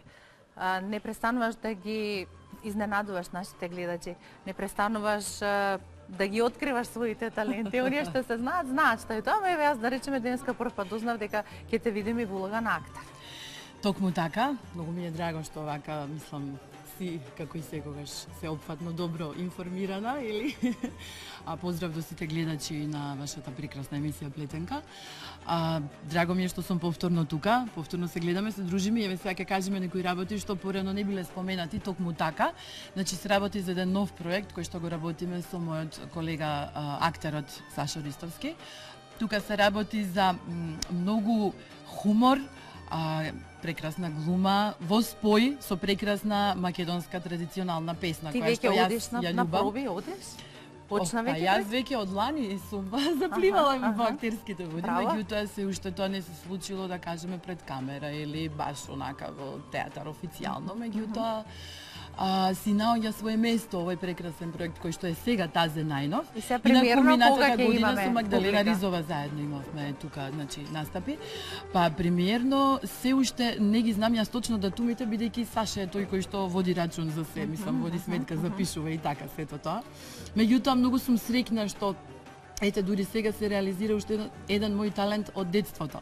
Не престануваш да ги изненадуваш нашите гледачи, не престануваш да ги откриваш своите таленти. Оние што се знаат што е тоа, еве јас да речеме денеска прв пат дознав дека ќе те видим и во улога на актер. Токму така, многу ми е драго што вака, мислам, си, како и секогаш, се опфатно добро информирана, или? Поздрав до сите гледачи на вашата прекрасна емисија Плетенка. Драго ми е што сум повторно тука, повторно се гледаме, се дружиме, еве сега ќе кажеме некои работи што порано не биле споменати, токму така. Значи се работи за еден нов проект кој што го работиме со мојот колега актерот Сашо Ристовски. Тука се работи за многу хумор, прекрасна глума во спој со прекрасна македонска традиционална песна која што јас ја љубам. Ти веќе одиш на проби, одиш? Почна веќе? Јас веќе од лани сум запливала ми во актерските води, меѓутоа се уште тоа не се случило да кажеме пред камера или баш онака во театар официјално, меѓутоа си наоѓа свое место овој прекрасен проект кој што е сега Тазе најнов. И се премиерно кога ќе имаме со Магдалена Ризова заедно имавме тука, значи настапи. Па премиерно се уште не ги знам јас точно датумите, бидејќи Саша е тој кој што води рачун за се, мислам води сметка, запишува и така сето тоа. Меѓутоа многу сум среќна што ете, дури сега се реализира уште еден мој талент од детството.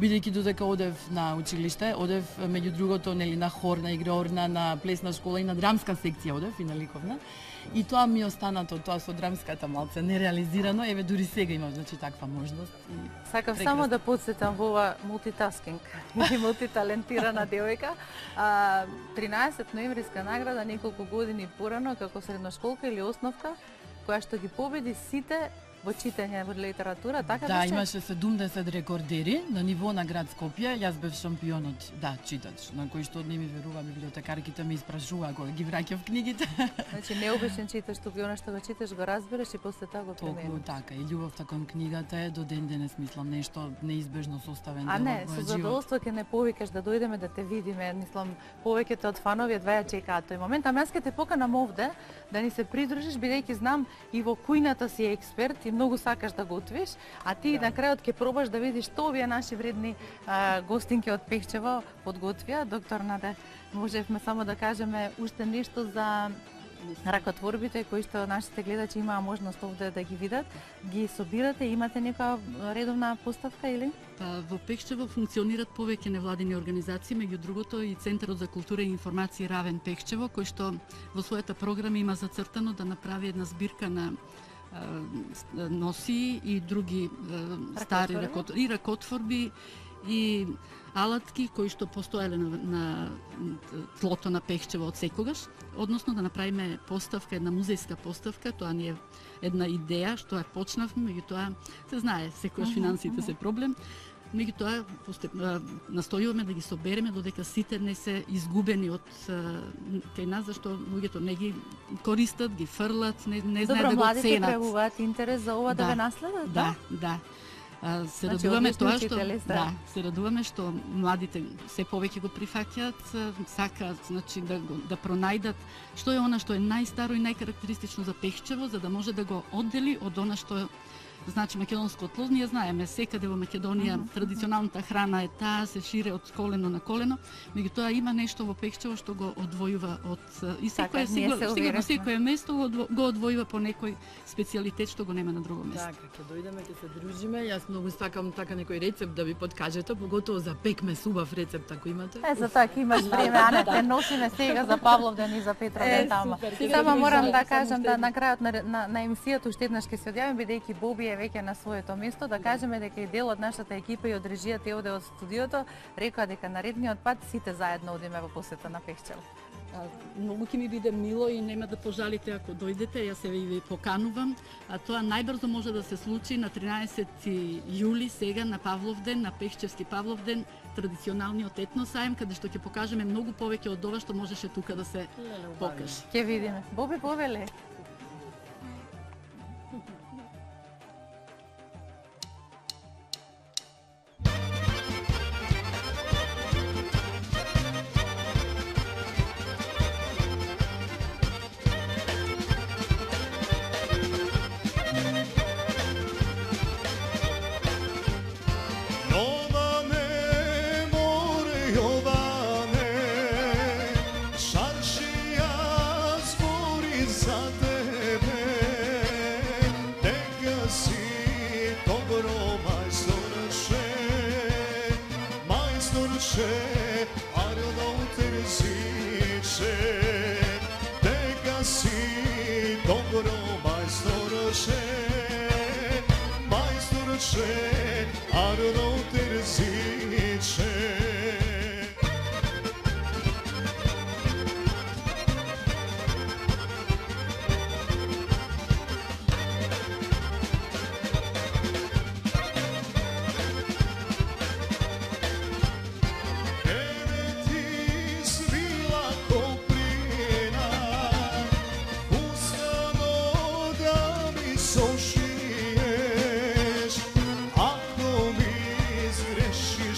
Бидејќи додека одев на училиште, одев меѓу другото нели на хор, на играорна, на плесна школа и на драмска секција одев и на ликовна. И тоа ми останато, тоа со драмската малце нереализирано, еве дури сега имам значи таква можност. Сакам само да подсетам во ова мултитаскинг и мултиталентирана девојка. 13 ноемвриска награда неколку години порано како средношколка или основка, која што ги победи сите во читање, во литература, така Да, беше? имаше 70 рекордери на ниво на град Скопје. Јас бев шампионот, да, читач, на кој што не ми верува библиотекарките ме испрашува кога ги враќав книгите. Значи необичен читаш, туку и она што го читаш го разбереш и после тоа го применуваш. Толку така, и љубовта кон книгата е до ден денес, мислам, нешто неизбежно составен А дел не, од со мојот живот. задоволство ќе не повикаш да дојдеме да те видиме, мислам, повеќето од фанови едва ја чекаат тој момент, ама јас ќе те поканам овде да ни се придружиш, бидејќи знам и во кујната си експерт и многу сакаш да готвиш, а ти на крајот ќе пробаш да видиш што овие наши вредни гостинки од Пехчево подготвија. Доктор Наде, можевме само да кажеме уште нешто за ракотворбите кои што нашите гледачи имаа можност овде да ги видат, ги собирате, имате нека редовна поставка или? Па, во Пехчево функционираат повеќе невладини организации, меѓу другото и Центарот за култура и информации Равен Пехчево, кој што во својата програма има зацртано да направи една збирка на носи и други стари ракотворби и алатки кои што постоеле на тлото на Пехчево од секогаш, односно да направиме поставка, една музејска поставка, тоа ни е една идеја што ја почнавме, меѓутоа се знае, секогаш финансите се проблем. Меѓутоа настојуваме да ги собереме додека сите не се изгубени од кај нас, зашто луѓето не ги користат, ги фрлат, не знаат да го ценат. Добро, младите пројавуваат интерес за ова да ве наследат, да? Да. Се радуваме тоа што се радуваме што младите се повеќе го прифаќаат, сакаат, значи да пронајдат што е она што е најстаро и најкарактеристично за Пехчево, за да може да го оддели од она што значи македонско тло. Ние знаеме секаде во Македонија традиционалната храна е таа, се шире од колено на колено, меѓутоа има нешто во Пехчево што го одвојува од и секое место го одвојува по некој специјалитет што го нема на друго место. Така, ќе дојдеме, ќе се дружиме. Јас многу сакам така некој рецепт да ви подкажете, поготово за пекмес, убав рецепт ако имате. За тоа ќе имаш време, а не те носиме сега за Павловден и за Петровден тама. Само морам да кажам да на крајот на емисијата уште еднаш ќе се одјавим, бидејќи Боби е веќе на своето место, да кажеме дека и дел од нашата екипа и од режијата овде од студиото рекоа дека наредниот пат сите заедно одиме во посета на Пехчево. Многу ќе ми биде мило и нема да пожалите ако дојдете, јас се ви поканувам, а тоа најбрзо може да се случи на 13 јули сега на Павловден, на Пехчевски Павловден, традиционалниот етносајм, каде што ќе покажеме многу повеќе од ова што можеше тука да се покаже. Ќе видиме. Боби повеле. Ako mi zgrešiš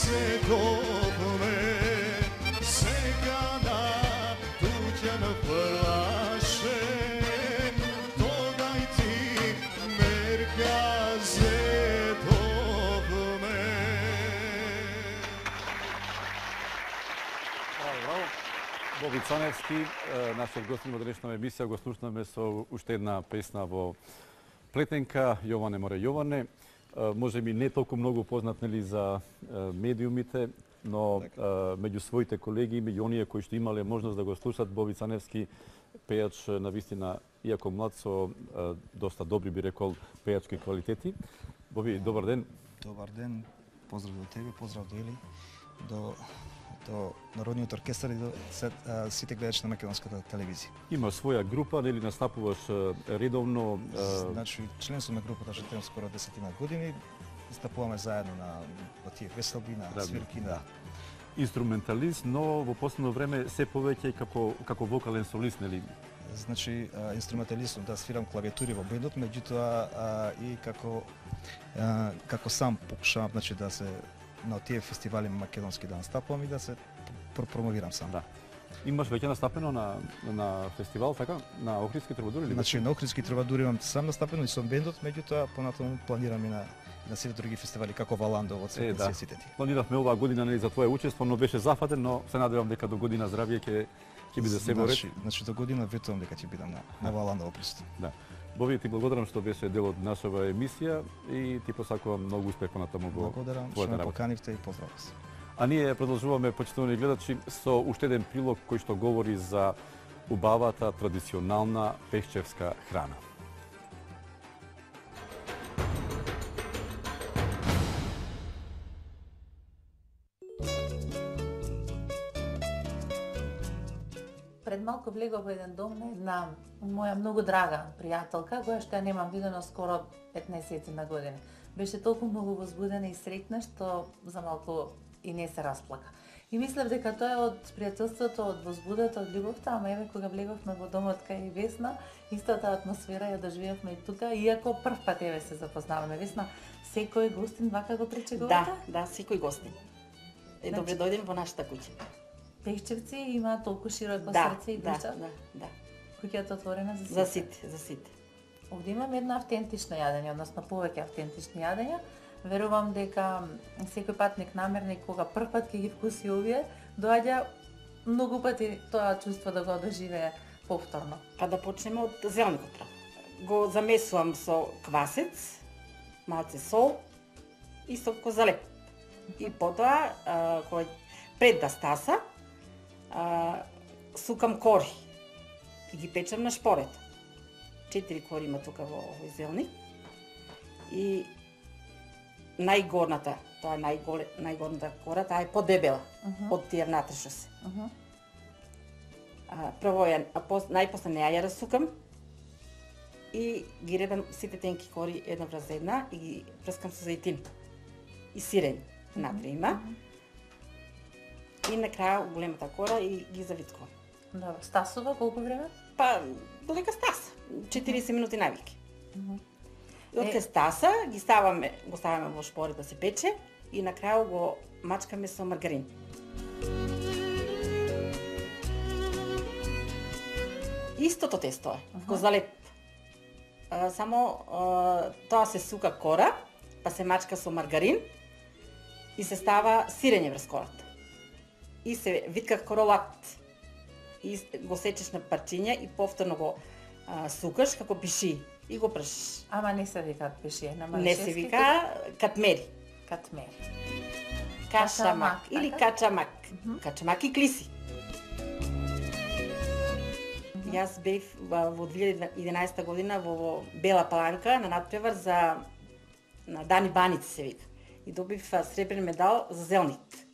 светов ме, сега на туѓан плашен, тодај ти мерка светов ме. Боби Цаневски, нашиот гостин во денешната емисија, го слушнаме со уште една песна во плетенка, Јоване море Јоване. Може би не толку многу познат нели за медиумите, но меѓу своите колеги, меѓу оние кои што имале можност да го слушат, Боби Цаневски, пејач на вистина, иако млад, со доста добри, би рекол, пејачки квалитети. Боби, добар ден. Добар ден, поздрав до тебе, поздрав до Или, до Народниот оркестар и до сите гледачи на македонската телевизија. Имаш своја група, нели настапуваш редовно? Значи, член сум на групата што тренам скоро 10 години. Настапуваме заедно на тие веселби, на свирки, да. Инструменталист, но во последно време се повеќе како вокален солист, нели? Значи, инструменталист сум, да свирам клавиатури во бендот, меѓутоа и како сам покушавам, значи, да се на тие фестивали македонски да настапувам и да се промовирам сам. Да. Имаш веќе настапено на фестивал, така? На Охридски трубадури или? Значи, на Охридски трубадури имам сам настапено и со бендот, меѓутоа понатаму планирам и на сите други фестивали како Валандо во Цветници сите тие. Планиравме оваа година нели за твое учество, но беше зафатен, но се надевам дека до година здравје ќе биде се во ред. Значи до година ветувам дека ќе бидам на Валандо во присуство. Да. Боби, ти благодарам што беше дел од нашава емисија и ти посакувам многу успех понатаму во твојата работа. Благодарам што ме поканивте и поздрав вас. А ние продолжуваме, почитувани гледачи, со уште еден прилог кој што говори за убавата традиционална пехчевска храна. Пред малку влегов во еден дом на една моја многу драга пријателка, која што ја немам видено скоро 15 на години. Беше толку многу возбудена и среќна што за малку и не се расплака. И мислев дека тоа е од пријателството, од возбудата, од љубовта, ама еве кога влеговме во домот кај Весна, истата атмосфера ја доживевме и тука, иако прв пат еве се запознаваме. Весна, секој гостин вака го причегувате? Да, секој гостин. Добре дојдем во нашата куќа. Пехчевци има толку широко срце и душа. Да. Куќата отворена за сите. За сите, за сите. Овде имаме една автентично јадење, односно повеќе автентични јадења. Верувам дека секој патник намерник кога прв пат ќе ги вкуси овие, доаѓа многу пати тоа чувство да го доживее повторно. Па да почнеме од зелникот. Го замесувам со квасец, малце сол и со козалеп. И потоа кој пред да стаса, сукам кори и ги печам на шпорето. 4 кори има тука во овој зелник. И најгорната, тоа е најгорната кора, таа е подебела од тие внатрешно се. Прво најпосле неја ја расукам и ги ребам сите тенки кори една врз една и ги прскам со зајтин и сирење внатре има. И на крај големата кора и ги завиткувам. Добро, стасува колку време? Па додека стаса, 40 минути навеќе. И од кога стаса, го ставаме во шпорет да се пече и на крај го мачкаме со маргарин. Истото тесто е, козалеп. Само тоа се сука кора, па се мачка со маргарин и се става сирење врз кората. И се витка королат. И го сечеш на парчиња и повторно го сукаш како пиши и го пршиш. Ама не се вика пиши, на не се вика катмери. Катмери. Кашамак или качамак. Качамак и клиси. Јас бев во 2011 година во Бела Паланка на надпревар на Дани Баници се вика. И добив сребрен медал за зелник.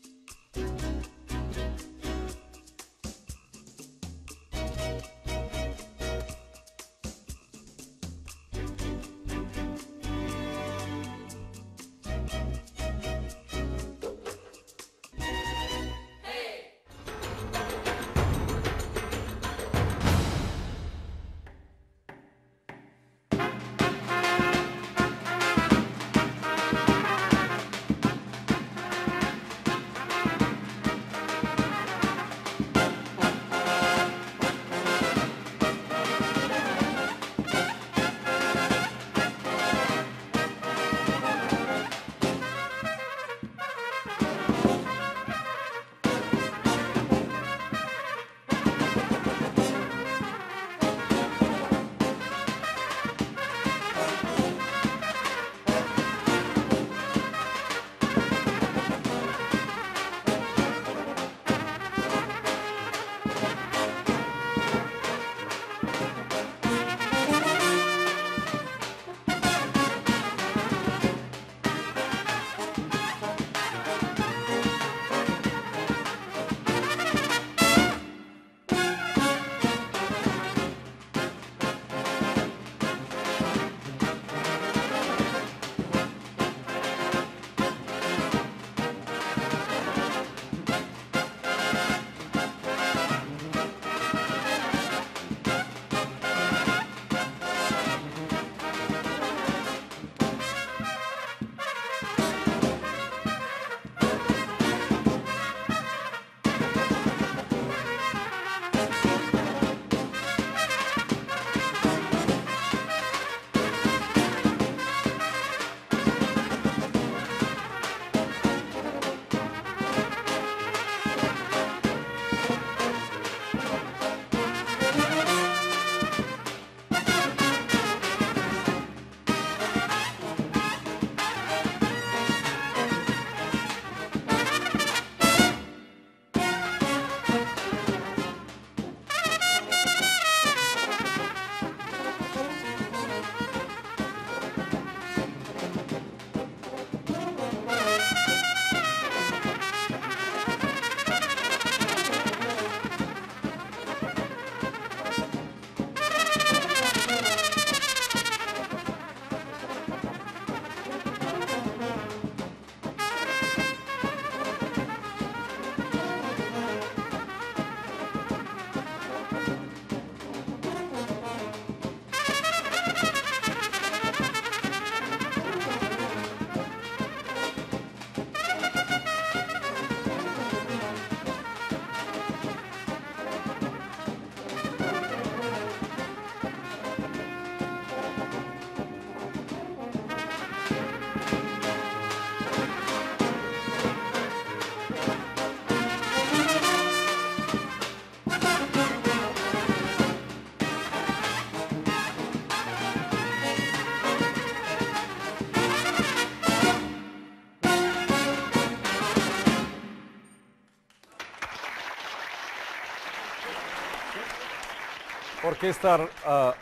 Оркестар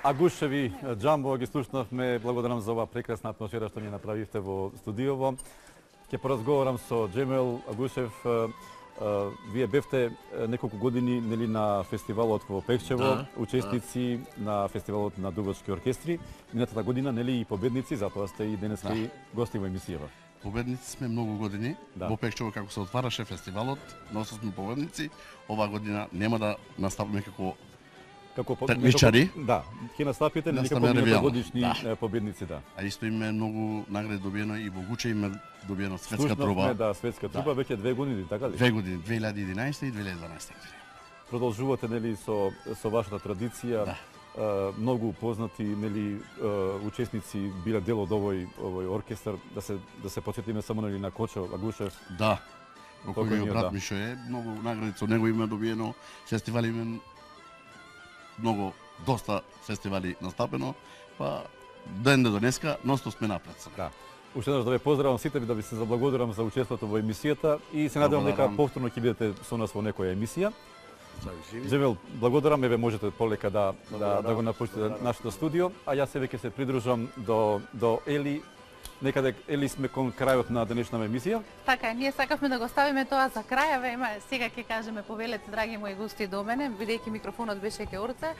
Агушеви Джамбо ги слушнавме. Благодарам за оваа прекрасна атмосфера што ни направивте во студиово. Ќе поразговарам со Джемел Агушев. Вие бевте неколку години нели на фестивалот во Пехчево, учесници на фестивалот на дувачки оркестри. Минатата година нели и победници, затоа сте и денеска и гости во емисијава. Победници сме многу години. Во Пехчево како се отвараше фестивалот, носо сме победници. Оваа година нема да настапиме како такмичари. Да, ќе настапите нели како минатогодишни победници, да. А исто име многу награди добиено и во Гуче име добиено светска труба. Да, светска труба веќе 2 години, така ли? 2 години, 2011 и 2012 година. Продолжувате нели со вашата традиција. Многу познати нели учесници биле дел од овој оркестар, да се потсетиме само нели на Кочо Агушев. Да. Кој брат Мишо е, многу награди со него име добиено, фестивали име многу доста фестивали настапено, па ден до денеска носто сме напред. Да. Уште еднаш да ве поздравам сите ви, да ви се заблагодарам за учеството во емисијата и се надевам дека повторно ќе бидете со нас во некоја емисија. Джемел, благодарам, еве можете полека да го напуштите нашето студио, а јас еве ќе се придружам до Ели. Некаде Ели сме кон крајот на денешната емисија. Така е, ние сакавме да го ставиме тоа за крај, сега ќе кажеме повелете, драги мои гости до мене, бидејќи микрофонот беше ке Орце.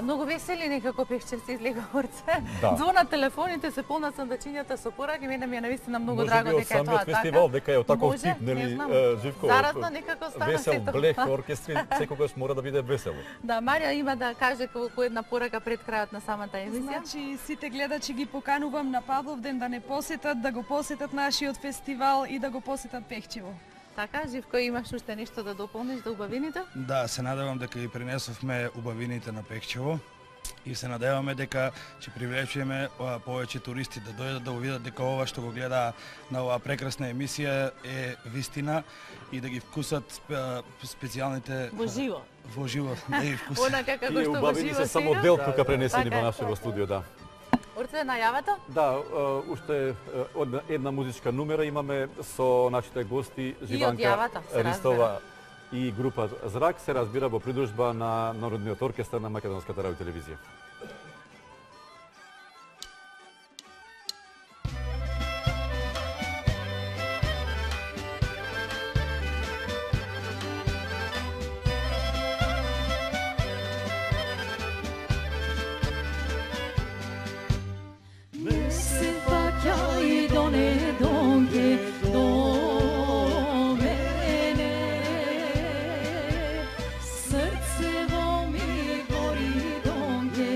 Многу весели некако Пехчевци излега Орце. Да. Звонат телефоните, се полнат сандачињата со пораки, мене ми е навистина многу драго дека е тоа така. Фестивал, дека е од таков тип, нели, Живко? Зарадно некако стана весел, сето. блех, оркестри, секогаш мора да биде весело. Да, Марија има да каже колку една порака пред крајот на самата емисија. Значи, сите гледачи ги поканувам на Павловден да не посетат, да го посетат нашиот фестивал и да го посетат Пехчево. Така, Живко, имаш уште нешто да дополниш за убавините? Да, се надевам дека ги принесовме убавините на Пехчево и се надеваме дека ќе привлечеме повеќе туристи да дојдат да го видат дека ова што го гледа на оваа прекрасна емисија е вистина и да ги вкусат специјалните во живо. Во живо, да ги вкусат. Онака како што во убавини живо се само дел тука пренесени во нашето студио, да. Орце, најавата? Да, уште една музичка нумера имаме со нашите гости Живанка Ристова и група Зрак, се разбира во придружба на Народниот оркестар на Македонската радиотелевизија. Srce vo mi gori donge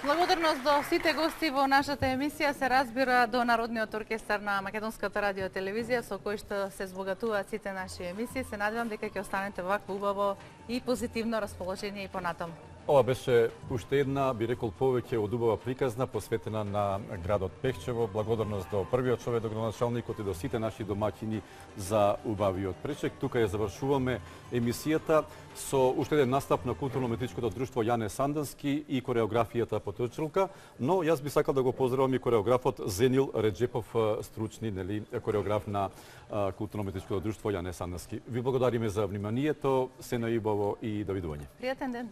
Благодарност до сите гости во нашата емисија, се разбира до Народниот оркестар на Македонската радио и телевизија, со кој што се збогатуваат сите наши емисии. Се надевам дека ќе останете вакво убаво и позитивно расположение и понатам. Ова беше уште една, би рекол, повеќе од убава приказна посветена на градот Пехчево. Благодарност до првиот човек, до градоначалникот и до сите наши домаќини за убавиот пречек. Тука ја завршуваме емисијата со уште еден настап на културно-уметничкото друштво Јане Сандански и кореографијата Поточилка, но јас би сакал да го поздравам и кореографот Зенил Реджепов, стручни, нели, кореограф на културно-уметничкото друштво Јане Сандански. Ви благодариме за вниманието, се најубаво и довидување. Пријатен ден.